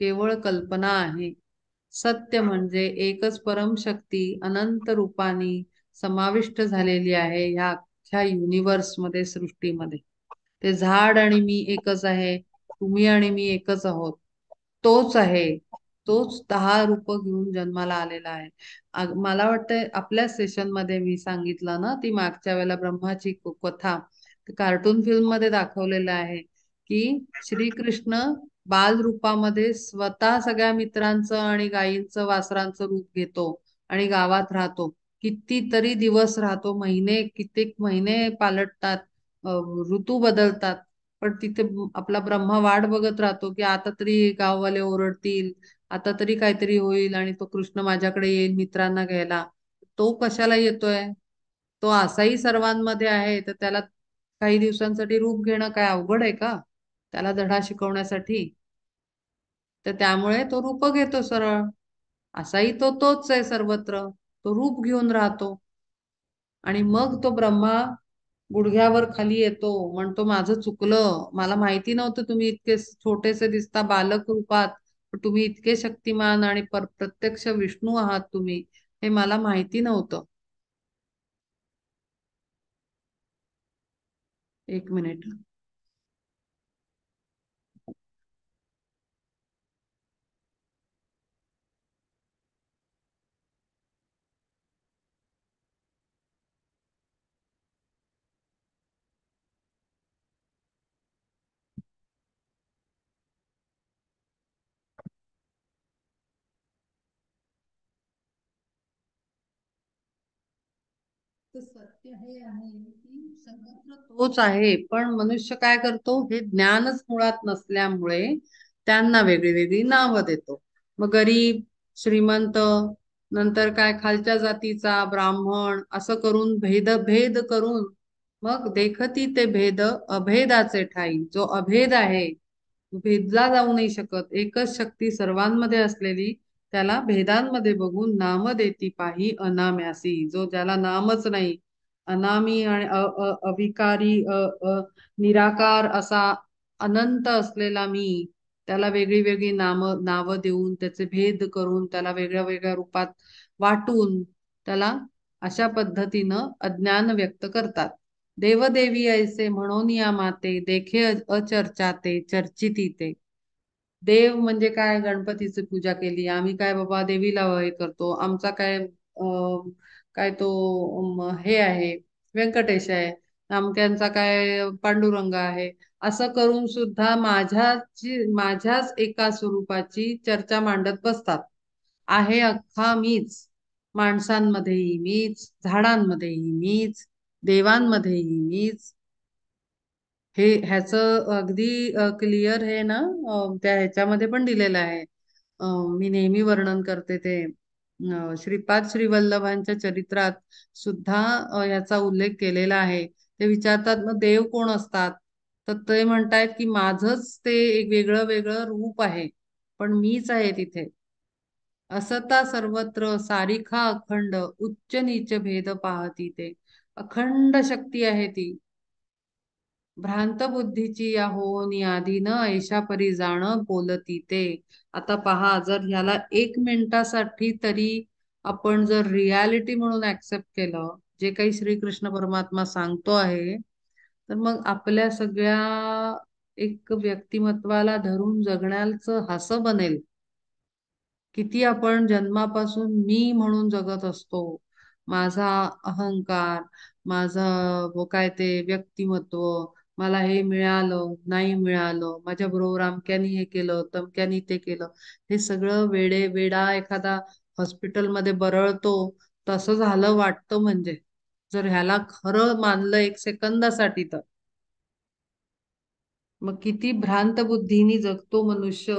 केवळ कल्पना आहे सत्य म्हणजे एकच परमशक्ती अनंत रूपानी समाविष्ट झालेली आहे ह्या अख्ख्या युनिवर्स मध्ये सृष्टीमध्ये ते झाड आणि मी एकच आहे तुम्ही आणि मी एकच आहोत तोच आहे तोच 10 रूप घेऊन जन्माला आलेला आहे मला वाटतंय आपल्या सेशन मध्ये मी सांगितलं ना ती मागच्या वेळेला ब्रह्माची कथा कार्टून फिल्म मध्ये दाखवलेलं आहे की श्रीकृष्ण बाल रूपामध्ये स्वतः सगळ्या मित्रांचं आणि गायींचं वासरांचं रूप घेतो आणि गावात राहतो कितीतरी दिवस राहतो महिने कित्येक महिने पालटतात ऋतू बदलतात पण तिथे आपला ब्रह्मा वाट बघत राहतो की आता तरी गाववाले ओरडतील आता तरी काहीतरी होईल आणि तो कृष्ण माझ्याकडे येईल मित्रांना घ्यायला तो कशाला येतोय तो असाही सर्वांमध्ये आहे तर त्याला काही दिवसांसाठी रूप घेणं काय अवघड आहे का त्याला धडा शिकवण्यासाठी तर त्यामुळे तो रूप घेतो सरळ असाही तो तोच आहे सर्वत्र तो रूप घेऊन राहतो आणि मग तो ब्रह्मा गुडघ्यावर खाली येतो, म्हणतो माझं चुकलं, मला माहिती नव्हतं तुम्ही इतके छोटेसे दिसता बालक रूपात, पण तुम्ही इतके शक्तिमान आणि प्रत्यक्ष विष्णू आहात तुम्ही, हे मला माहिती नव्हतं. एक मिनिट. तर सत्य हे आहे की सर्वत्र तोच आहे, पण मनुष्य काय करतो, हे ज्ञानच मुळात नसल्यामुळे त्यांना वेगळी वेगळी नावं देतो. मग गरीब, श्रीमंत, नंतर काय खालच्या जातीचा, ब्राह्मण, असं करून भेद करून मग देखती ते भेद अभेदाचे ठाई. जो अभेद आहे, भेदला जाऊ नाही शकत, एकच शक्ती सर्वांमध्ये असलेली, त्याला भेदांमध्ये बघून नाम देती पाही अनाम्यासी. जो ज्याला नामच नाही, अनामी आणि अविकारी, निराकार असा अनंत असलेला मी, त्याला वेगळी वेगळी नावं देऊन, त्याचे भेद करून, त्याला वेगळ्या वेगळ्या रूपात वाटून, त्याला अशा पद्धतीनं अज्ञान व्यक्त करतात. देवदेवी ऐसे म्हणून या माते, देखे अचर्चाते चर्चिती ते. देव म्हणजे काय, गणपतीची पूजा केली आम्ही, काय बाबा देवीला हे करतो, आमचा काय काय तो हे आहे, व्यंकटेश आहे, आमक्यांचा काय पांडुरंग आहे, असं करून सुद्धा माझ्याच एका स्वरूपाची चर्चा मांडत बसतात. आहे अख्खा मीच, माणसांमध्येही मीच, झाडांमध्येही मीच, देवांमध्येही मीच. हे ह्याचं अगदी क्लिअर हे ना, त्या ह्याच्यामध्ये पण दिलेलं आहे. मी नेहमी वर्णन करते ते, श्रीपाद श्रीवल्लभांच्या चरित्रात सुद्धा याचा उल्लेख केलेला आहे. ते विचारतात मग देव कोण असतात, तर ते म्हणतायत की माझंच ते एक वेगळं वेगळं रूप आहे, पण मीच आहे तिथे. असता सर्वत्र सारिखा अखंड, उच्च नीच भेद पाहती ते. अखंड शक्ती आहे ती. भ्रांत बुद्धीची या होनी आधी न ऐशा परी जाण बोलती ते. आता पहा, जर ह्याला 1 मिनिटासाठी तरी आपण जर रियालिटी म्हणून ऍक्सेप्ट केलं, जे काही श्रीकृष्ण परमात्मा सांगतो आहे, तर मग आपल्या सगळ्या एक व्यक्तिमत्वाला धरून जगण्याचं हसं बनेल. किती आपण जन्मापासून मी म्हणून जगत असतो. माझा अहंकार, माझं काय ते व्यक्तिमत्व, मला हे मिळालं नाही मिळालं, माझ्या बरोबर अमक्यानी हे केलं, तमक्यानी ते केलं, हे सगळं वेडा एखादा हॉस्पिटलमध्ये बरळतो तसं झालं वाटतं. म्हणजे जर ह्याला खरं मानलं 1 सेकंदासाठी तर मग किती भ्रांत बुद्धीनी जगतो मनुष्य,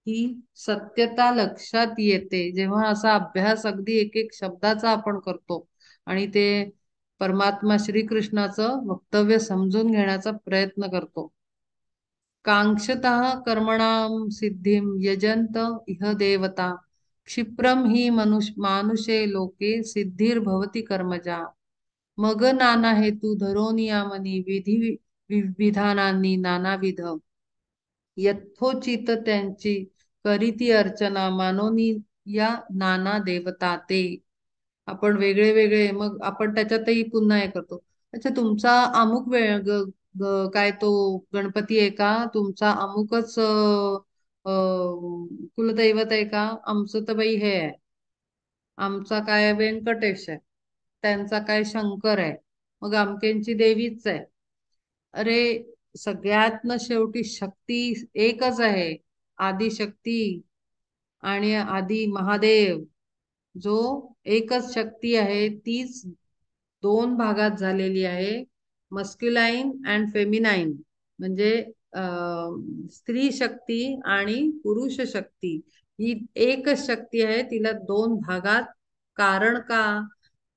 ही सत्यता लक्षात येते जेव्हा असा अभ्यास अगदी एक एक शब्दाचा आपण करतो आणि ते परमात्मा श्रीकृष्णाचं वक्तव्य समजून घेण्याचा प्रयत्न करतो. कांक्षतः कर्मणाम सिद्धिम यजंत इह देवता, क्षिप्रम ही मानुषे लोके सिद्धिर्भवती कर्मजा. मग नाना हेतू धरोनियामनी विधानांनी नानाविध, यथोचित त्यांची करीती अर्चना मानोनी या नाना देवता ते. आपण वेगळे वेगळे, मग आपण त्याच्यातही पुन्हा हे करतो. अच्छा, तुमचा अमुक काय तो गणपती आहे का, तुमचा अमुकच कुलदैवत आहे का, आमचं तर बाई हे आहे, आमचा काय व्यंकटेश आहे, त्यांचा काय शंकर आहे, मग आमक्यांची देवीच आहे. अरे, सगळ्यातनं शेवटी शक्ती एकच आहे, आदिशक्ती आणि आदी महादेव. जो एकच शक्ती आहे, तीच 2 भागात झालेली आहे, मस्क्युलाईन अँड फेमिनाईन. म्हणजे स्त्री शक्ती आणि पुरुष शक्ती, ही एकच शक्ती आहे, तिला 2 भागात. कारण का,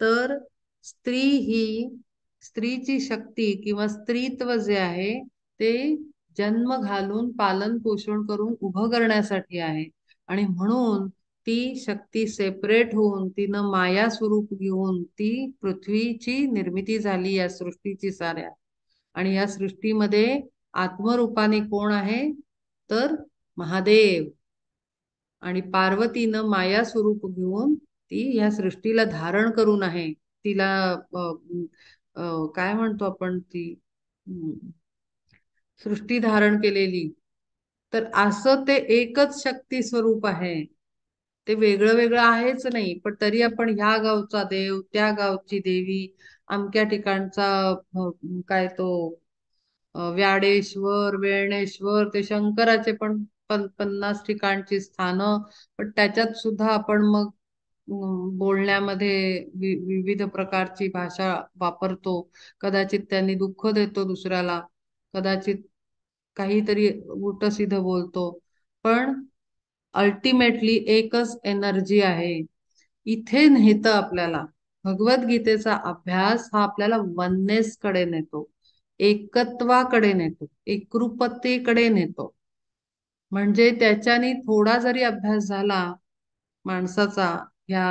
तर स्त्री ही, स्त्रीची शक्ती किंवा स्त्रीत्व जे आहे, ते जन्म घालून पालन पोषण करून उभं करण्यासाठी आहे. आणि म्हणून ती शक्ती सेपरेट होऊन तिनं माया स्वरूप घेऊन ती पृथ्वीची निर्मिती झाली या सृष्टीची साऱ्या. आणि या सृष्टीमध्ये आत्मरूपाने कोण आहे तर महादेव. आणि पार्वतीनं माया स्वरूप घेऊन ती ह्या सृष्टीला धारण करून आहे. तिला काय म्हणतो आपण ती हम्म, सृष्टी धारण केलेली. तर असं ते एकच शक्ती स्वरूप आहे. ते वेगळं वेगळं आहेच नाही, पण तरी आपण ह्या गावचा देव, त्या गावची देवी, अमक्या ठिकाणचा काय तो व्याडेश्वर, वेळणेश्वर, ते शंकराचे पण 50 ठिकाणची स्थानं. पण त्याच्यात सुद्धा आपण मग बोलण्यामध्ये विविध प्रकारची भाषा वापरतो. कदाचित त्यांनी दुःख देतो दुसऱ्याला, कदाचित काहीतरी उलटं बोलतो. पण अल्टिमेटली एकच एनर्जी आहे. इथे नेतं आपल्याला. भगवद्गीतेचा अभ्यास हा आपल्याला वननेस कडे नेतो, एकत्वाकडे नेतो, एकरूपतेकडे नेतो. म्हणजे त्याच्याने थोडा जरी अभ्यास झाला माणसाचा ह्या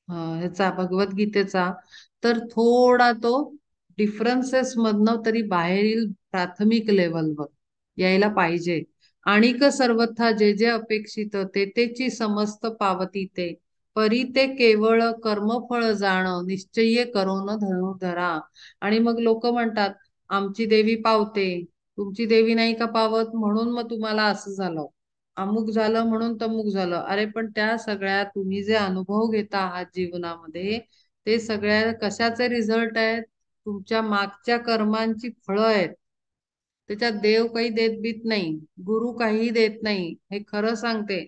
ह्याचा भगवद्गीतेचा, तर थोडा तो डिफरन्सेस मधनं तरी बाहेर येईल, प्राथमिक लेवलवर यायला पाहिजे. आणिक सर्वथा जे जे अपेक्षित ते तेची समस्त पावती ते, परी ते केवळ कर्मफळ जाण निश्चय करून धनुधरा. आणि मग लोक म्हणतात आमची देवी पावते, तुमची देवी नाही का पावत, म्हणून मग तुम्हाला असं झालं, अमुक झालं म्हणून तमुक झालं. अरे पण त्या सगळ्या तुम्ही जे अनुभव घेता आहात जीवनामध्ये, ते सगळ्या कशाचे रिझल्ट आहेत, तुमच्या मागच्या कर्मांची फळं आहेत. त्याच्यात देव काही देत बीत नाही, गुरु काही देत नाही, हे खरं सांगते.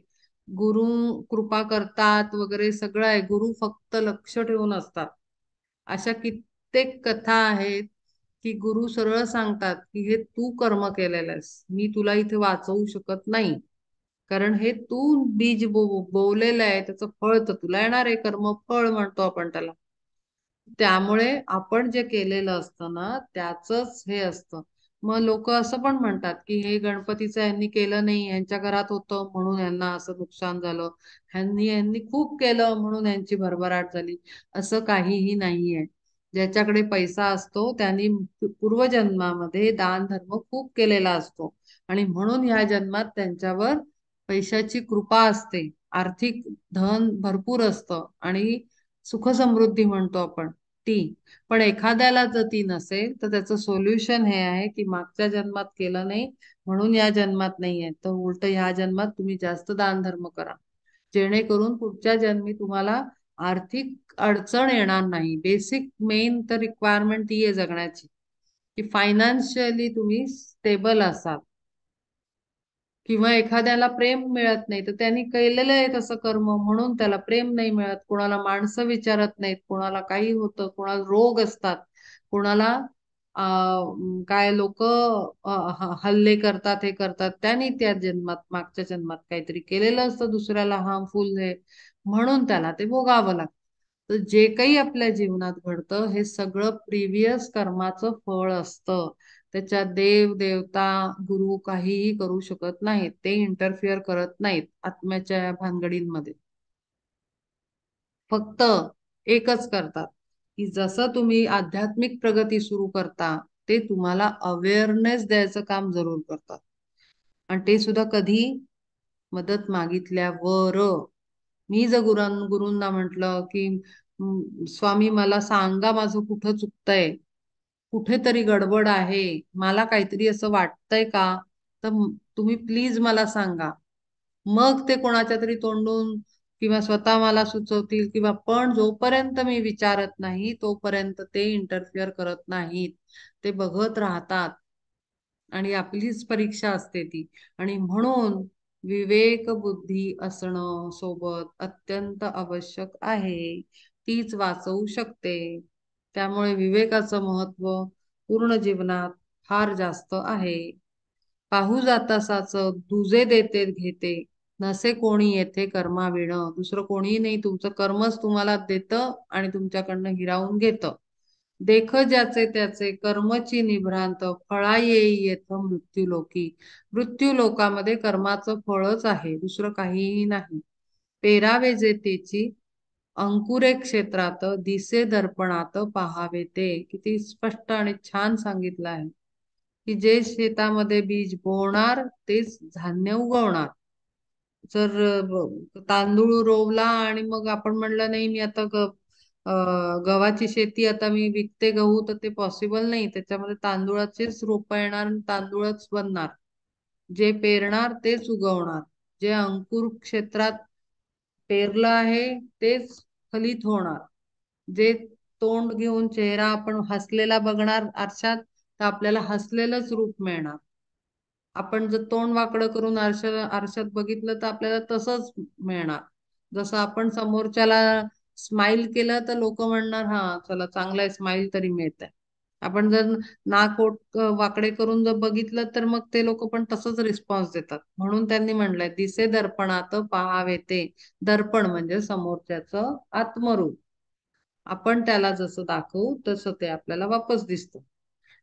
गुरु कृपा करतात वगैरे सगळं आहे, गुरु फक्त लक्ष ठेवून असतात. अशा कित्येक कथा आहेत की गुरु सरळ सांगतात की हे तू कर्म केलेलं आहेस, मी तुला इथे वाचवू शकत नाही. कारण हे तू बीज बोवलेलं आहे, त्याचं फळ तर तुला येणार आहे, कर्म फळ म्हणतो आपण त्याला. त्यामुळे आपण जे केलेलं असतं ना त्याचंच हे असतं. मग लोक असं पण म्हणतात की हे गणपतीचं यांनी केलं नाही, यांच्या घरात होतं म्हणून यांना असं नुकसान झालं, ह्यांनी यांनी खूप केलं म्हणून यांची भरभराट झाली. असं काहीही नाहीये. ज्याच्याकडे पैसा असतो त्यांनी पूर्वजन्मामध्ये दान धर्म खूप केलेला असतो, आणि म्हणून ह्या जन्मात त्यांच्यावर पैशाची कृपा असते, आर्थिक धन भरपूर असतं, आणि सुख समृद्धी म्हणतो आपण ती. पण एखाद्याला जर ती नसेल तर त्याचं सोल्युशन हे आहे की मागच्या जन्मात केलं नाही म्हणून या जन्मात नाहीये, तर उलट ह्या जन्मात तुम्ही जास्त दान धर्म करा, जेणेकरून पुढच्या जन्मी तुम्हाला आर्थिक अडचण येणार नाही. बेसिक मेन तर रिक्वायरमेंट ती आहे जगण्याची, की फायनान्शियली तुम्ही स्टेबल असाल. किंवा एखाद्याला प्रेम मिळत नाही तर त्यांनी केलेलं आहे तसं कर्म म्हणून त्याला प्रेम नाही मिळत, कोणाला माणसं विचारत नाहीत, कोणाला काही होतं, कोणाला रोग असतात, कोणाला काय लोक हल्ले करतात, हे करतात, त्यांनी त्या जन्मात मागच्या जन्मात काहीतरी केलेलं असतं दुसऱ्याला हार्मफुल, हे म्हणून त्याला ते भोगावं लागतं. तर जे काही आपल्या जीवनात घडतं हे सगळं प्रिव्हियस कर्माचं फळ असतं. त्याच्यात देव देवता गुरु काहीही करू शकत नाहीत, ते इंटरफिअर करत नाहीत आत्म्याच्या या भानगडींमध्ये. फक्त एकच करतात की जसं तुम्ही आध्यात्मिक प्रगती सुरू करता ते तुम्हाला अवेअरनेस द्यायचं काम जरूर करतात. आणि ते सुद्धा कधी, मदत मागितल्यावर. मी जर गुरूंना म्हटलं की स्वामी मला सांगा माझं कुठं चुकतंय, कुठेतरी गडबड आहे, मला काहीतरी असं वाटतंय का, तर तुम्ही प्लीज मला सांगा. मग ते कोणाच्या तरी तोंडून किंवा स्वतः मला सुचवतील, किंवा पण जोपर्यंत मी विचारत नाही तोपर्यंत ते इंटरफिअर करत नाहीत, ते बघत राहतात. आणि आपलीच परीक्षा असते ती. आणि म्हणून विवेक बुद्धी असणं सोबत अत्यंत आवश्यक आहे, तीच वाचवू शकते. त्यामुळे विवेकाचं महत्व पूर्ण जीवनात फार जास्त आहे. पाहू जातासाच दुजे देते घेते, नसे कोणी येथे कर्माविणं. दुसरं कोणी नाही, तुमचं कर्मच तुम्हाला देतं आणि तुमच्याकडनं हिरावून घेतं. देख ज्याचे त्याचे कर्मची निभ्रांत फळा येई येथ मृत्यूलोकी. मृत्यूलोकामध्ये कर्माचं फळच आहे, दुसरं काहीही नाही. पेरावे जे तेची अंकुरे क्षेत्रात दिसे दर्पणात पाहावे ते. किती स्पष्ट आणि छान सांगितलं आहे की जे शेतामध्ये बीज बोवणार तेच धान्य उगवणार. जर तांदूळ रोवला आणि मग आपण म्हणलं नाही मी आता गव्हाची शेती आता मी विकते गहू, तर ते पॉसिबल नाही. त्याच्यामध्ये तांदूळाचेच रोप येणार आणि तांदूळच बनणार. जे पेरणार तेच उगवणार. जे अंकुर क्षेत्रात पेरलं आहे तेच फलित होणार. जे तोंड घेऊन चेहरा आपण हसलेला बघणार आरशात, तर आपल्याला हसलेलंच रूप मिळणार. आपण जर तोंड वाकडं करून आरशात बघितलं तर आपल्याला तसंच मिळणार. जसं आपण समोरच्याला स्माइल केलं तर लोक म्हणणार हा चला चांगला स्माइल तरी मिळत आहे. आपण जर नाक ओठ वाकडे करून जर बघितलं तर मग ते लोक पण तसंच रिस्पॉन्स देतात. म्हणून त्यांनी म्हणलंय दिसे दर्पणात पाहावे ते. दर्पण म्हणजे समोरच्याचं आत्मरूप. आपण त्याला जसं दाखवू तसं ते आपल्याला वापस दिसतं.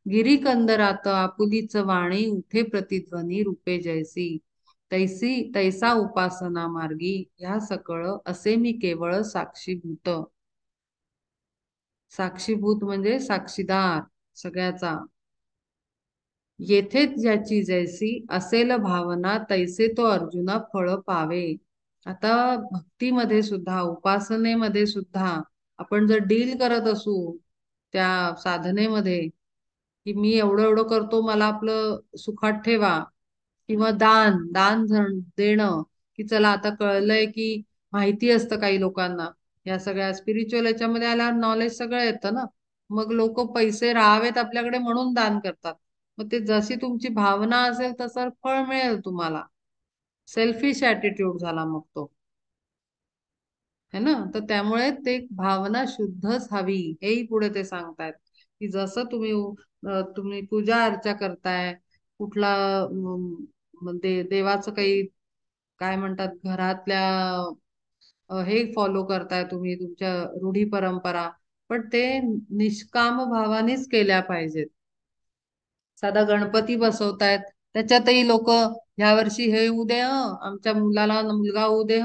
गिरीकंदरात आपुलीच वाणी उठे प्रतिध्वनी रूपे जैसी. तैसा उपासना मार्गी ह्या सकळ असे मी केवळ साक्षीभूत. साक्षीभूत म्हणजे साक्षीदार सगळ्याचा. येथेच ज्याची जैसी असेल भावना तैसे तो अर्जुना फळ पावे. आता भक्तीमध्ये सुद्धा उपासनेमध्ये सुद्धा आपण जर डील करत असू त्या साधनेमध्ये की मी एवढं एवढं करतो मला आपलं सुखात ठेवा, किंवा दान दान देणं, की चला आता कळलंय की माहिती असतं काही लोकांना या सगळ्या स्पिरिच्युअल याच्यामध्ये आल्यावर नॉलेज सगळं येतं ना. मग लोक पैसे राहावेत आपल्याकडे म्हणून दान करतात. मग ते जशी तुमची भावना असेल तसं फळ मिळेल तुम्हाला. सेल्फिश ऍटिट्यूड झाला मग तो, है ना. तर त्यामुळे ते भावना शुद्धच हवी, हेही पुढे ते सांगतायत की जसं तुम्ही पूजा अर्चा करताय, कुठला देवाचं काही काय म्हणतात घरातल्या हे फॉलो करताय तुम्ही तुमच्या रूढी परंपरा, पण ते निष्काम भावानेच केल्या पाहिजेत. साधा गणपती बसवतायत, त्याच्यातही लोक ह्या वर्षी हे होऊ दे आमच्या मुलाला मुलगा होऊ दे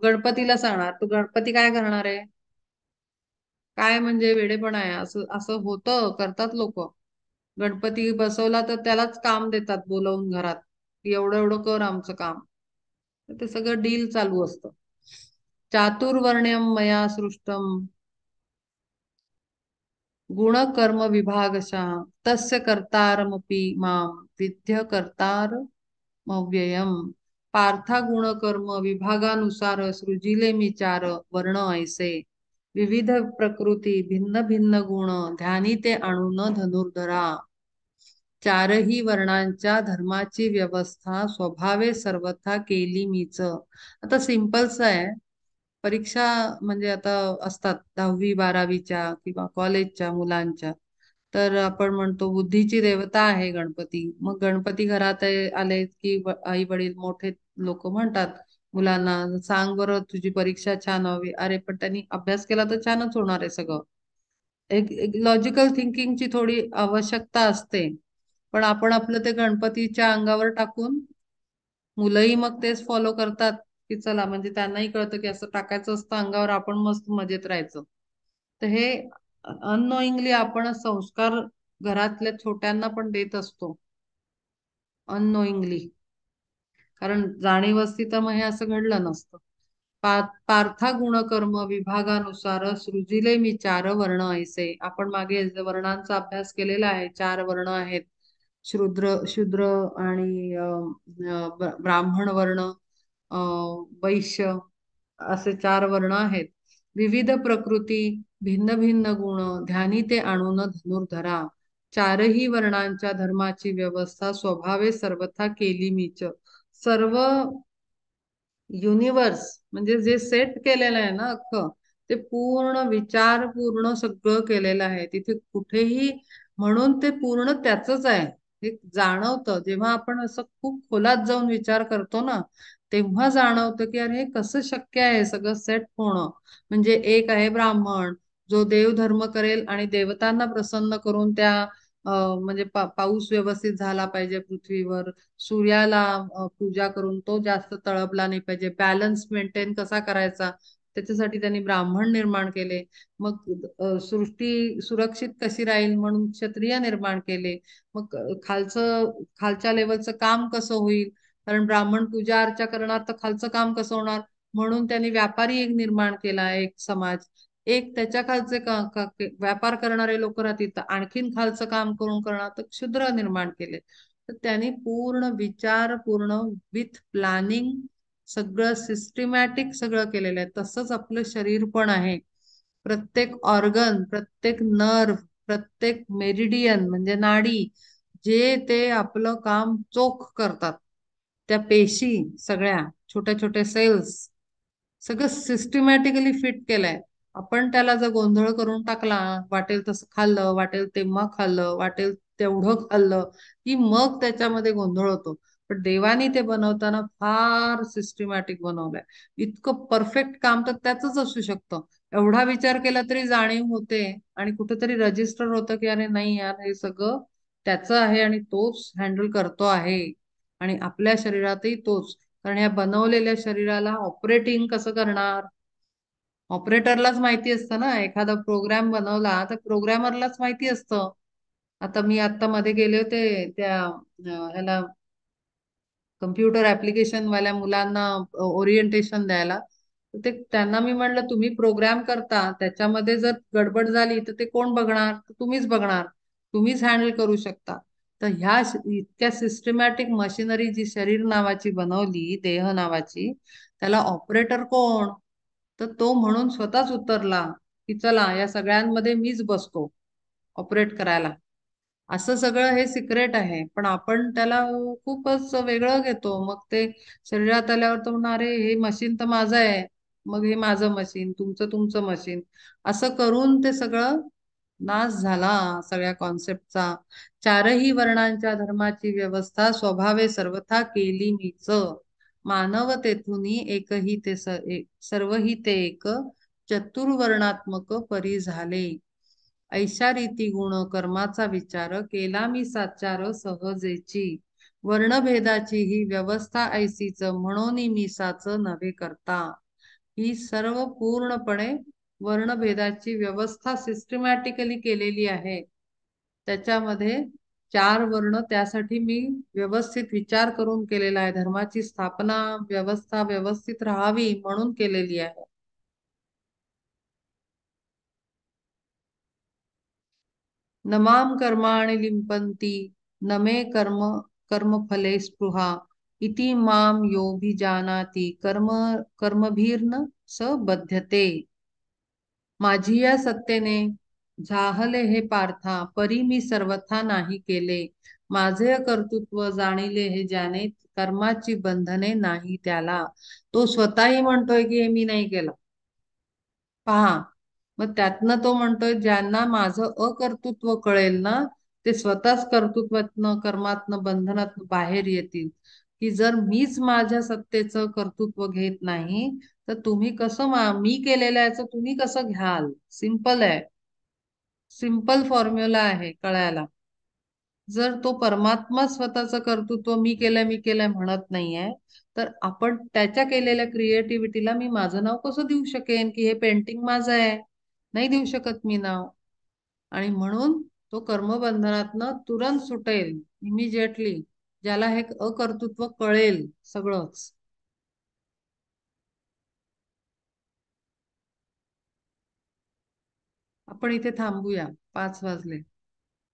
गणपतीला सांगणार. तू गणपती काय करणार आहे? काय म्हणजे वेडेपणा आहे. असं असं होतं, करतात लोक. गणपती बसवला तर त्यालाच काम देतात बोलवून घरात की एवढं एवढं कर आमचं काम. तर ते सगळं डील चालू असतं. चातुर्वर्ण्यम मया सृष्टम गुणकर्म विभागशः तस्य कर्तारमपि माम विद्य कर्तारमव्ययम्. पार्था गुणकर्म विभागानुसार सृजिले मी चार वर्ण ऐसे. विविध प्रकृती भिन्न भिन्न गुण ध्यानी ते आणून धनुर्धरा. चारही वर्णांच्या धर्माची व्यवस्था स्वभावे सर्वथा केली मीच. आता सिंपलच आहे. परीक्षा म्हणजे आता असतात 10वी 12वीच्या किंवा कॉलेजच्या मुलांच्या, तर आपण म्हणतो बुद्धीची देवता आहे गणपती. मग गणपती घरात आले की आई वडील मोठे लोक म्हणतात मुलांना सांग बरं तुझी परीक्षा छान व्हावी. अरे पण त्यांनी अभ्यास केला तर छानच होणार आहे सगळं. एक लॉजिकल थिंकिंगची थोडी आवश्यकता असते. पण आपण आपलं ते गणपतीच्या अंगावर टाकून मुलंही मग तेच फॉलो करतात की चला म्हणजे त्यांनाही कळतं की असं टाकायचं असतं अंगावर, आपण मस्त मजेत राहायचं. तर हे अननोईंगली आपण संस्कार घरातल्या छोट्यांना पण देत असतो अननोईंगली. कारण जाणीव असती तर मग हे असं घडलं नसतं. पार्था गुणकर्म विभागानुसार सृजिले मी चार वर्ण ऐसे. आपण मागे वर्णांचा अभ्यास केलेला आहे. चार वर्ण आहेत, शूद्र शूद्र आणि ब्राह्मण वर्ण, वैश्य, असे चार वर्ण आहेत. विविध प्रकृती भिन्न भिन्न गुण ध्यानी ते आणून धनुर्धरा. चारही वर्णांच्या धर्माची व्यवस्था स्वभावे सर्वथा केली मीच. सर्व युनिवर्स म्हणजे जे सेट केलेलं आहे ना अख्खं, ते पूर्ण विचार पूर्ण सगळं केलेलं आहे तिथे कुठेही. म्हणून ते पूर्ण त्याचंच आहे हे जाणवतं. जेव्हा आपण असं खूप खोलात जाऊन विचार करतो ना, तेव्हा जाणवतं की अरे हे कसं शक्य आहे सगळं सेट होणं. म्हणजे एक आहे ब्राह्मण, जो देवधर्म करेल आणि देवतांना प्रसन्न करून त्या म्हणजे पाऊस व्यवस्थित झाला पाहिजे पृथ्वीवर, सूर्याला पूजा करून तो जास्त तळपला नाही पाहिजे, बॅलन्स मेंटेन कसा करायचा त्याच्यासाठी त्यांनी ब्राह्मण निर्माण केले. मग सृष्टी सुरक्षित कशी राहील म्हणून क्षत्रिय निर्माण केले. मग खालच्या लेवलचं काम कसं होईल, कारण ब्राह्मण पूजा अर्चा करणार तर खालचं काम कसं होणार, म्हणून त्यांनी व्यापारी एक निर्माण केला, एक समाज. एक त्याच्या खालचे व्यापार करणारे लोक राहतील तर आणखीन खालचं काम करून करणार तर क्षुद्र निर्माण केले. तर त्यांनी पूर्ण विचार, पूर्ण विथ प्लॅनिंग, सगळं सिस्टमॅटिक सगळं केलेलं आहे. तसंच आपलं शरीर पण आहे. प्रत्येक ऑर्गन, प्रत्येक नर्व, प्रत्येक मेरिडियन म्हणजे नाडी, जे ते आपलं काम चोख करतात. त्या पेशी सगळ्या, छोट्या छोट्या सेल्स, सगळं सिस्टमॅटिकली फिट केलंय. आपण त्याला जर गोंधळ करून टाकला, वाटेल तसं खाल्लं, वाटेल तेव्हा खाल्लं, वाटेल तेवढं खाल्लं, की मग त्याच्यामध्ये गोंधळ होतो. पण देवानी ते बनवताना फार सिस्टमॅटिक बनवलंय. इतकं परफेक्ट काम तर त्याच असू शकतं. एवढा विचार केला तरी जाणीव होते आणि कुठेतरी रजिस्टर होतं की अरे नाही यार, हे सगळं त्याचं आहे आणि तोच हँडल करतो आहे. आणि आपल्या शरीरातही तोच, कारण या बनवलेल्या शरीराला ऑपरेटिंग कसं करणार, ऑपरेटरलाच माहिती असतं ना. एखादा प्रोग्राम बनवला तर प्रोग्रामरलाच माहिती असतं. आता मी आता मध्ये गेले होते त्या ह्याला, कम्प्युटर ऍप्लिकेशन वाल्या मुलांना ओरिएंटेशन द्यायला. तर ते त्यांना मी म्हणलं तुम्ही प्रोग्राम करता, त्याच्यामध्ये जर गडबड झाली तर ते कोण बघणार, तर तुम्हीच बघणार, तुम्हीच हँडल करू शकता. तर ह्या इतक्या सिस्टमॅटिक मशिनरी जी शरीर नावाची बनवली, देह नावाची, त्याला ऑपरेटर कोण, तर तो म्हणून स्वतःच उतरला की चला या सगळ्यांमध्ये मीच बसतो ऑपरेट करायला. असं सगळं हे सिक्रेट आहे, पण आपण त्याला खूपच वेगळं घेतो. मग ते शरीरात आल्यावर तर म्हणणार अरे हे मशीन तर माझं आहे, मग हे माझं मशीन, तुमचं तुमचं मशीन, असं करून ते सगळं नाश झाला सगळ्या कॉन्सेप्टचा. चारही वर्णांच्या धर्माची व्यवस्था स्वभावे सर्वथा केली मीच, मानव तेथुनी एकही ते सर्वही ते एक, चतुर्वर्णात्मक परी झाले. ऐशा रीती गुण कर्माचा विचार केला मी साचार सहजेची, वर्णभेदाची ही व्यवस्था ऐसीच म्हणून मी साच नव्हे करता. ही सर्व पूर्णपणे वर्णभेदाची व्यवस्था सिस्टमॅटिकली केलेली आहे. त्याच्यामध्ये चार वर्ण त्यासाठी मी व्यवस्थित विचार करून केलेला आहे. धर्माची स्थापना व्यवस्था व्यवस्थित राहावी म्हणून केलेली आहे. न मां कर्माणि लिम्पन्ति न मे कर्मफले स्पृहा इति मां योऽभिजानाति कर्मभिर्न स बध्यते. माझी या सत्तेने झाहले हे पार्था, परी मी सर्वथा नाही केले. माझे कर्तृत्व जाणिले हे ज्याने, कर्माची बंधने नाही त्याला. तो स्वतःही म्हणतोय की हे मी नाही केलं. पहा, मग त्यातनं तो म्हणतोय ज्यांना माझं अकर्तृत्व कळेल ना, ते स्वतःच कर्तृत्वातनं, कर्मातनं, बंधनातनं बाहेर येतील. की जर मीच माझ्या सत्तेचं कर्तृत्व घेत नाही तर तुम्ही कसं मी केलेलं याचं तुम्ही कसं घ्याल. सिंपल आहे, सिंपल फॉर्म्युला आहे कळायला. जर तो परमात्मा स्वतःचं कर्तृत्व मी केलंय म्हणत नाहीये, तर आपण त्याच्या केलेल्या क्रिएटिव्हिटीला मी माझं नाव कसं देऊ शकेन की हे पेंटिंग माझं आहे, नाही देऊ शकत मी नाव. आणि म्हणून तो कर्मबंधनातनं तुरंत सुटेल इमिजिएटली, ज्याला हे अकर्तृत्व कळेल सगळंच. आपण इथे थांबूया, 5 वाजले.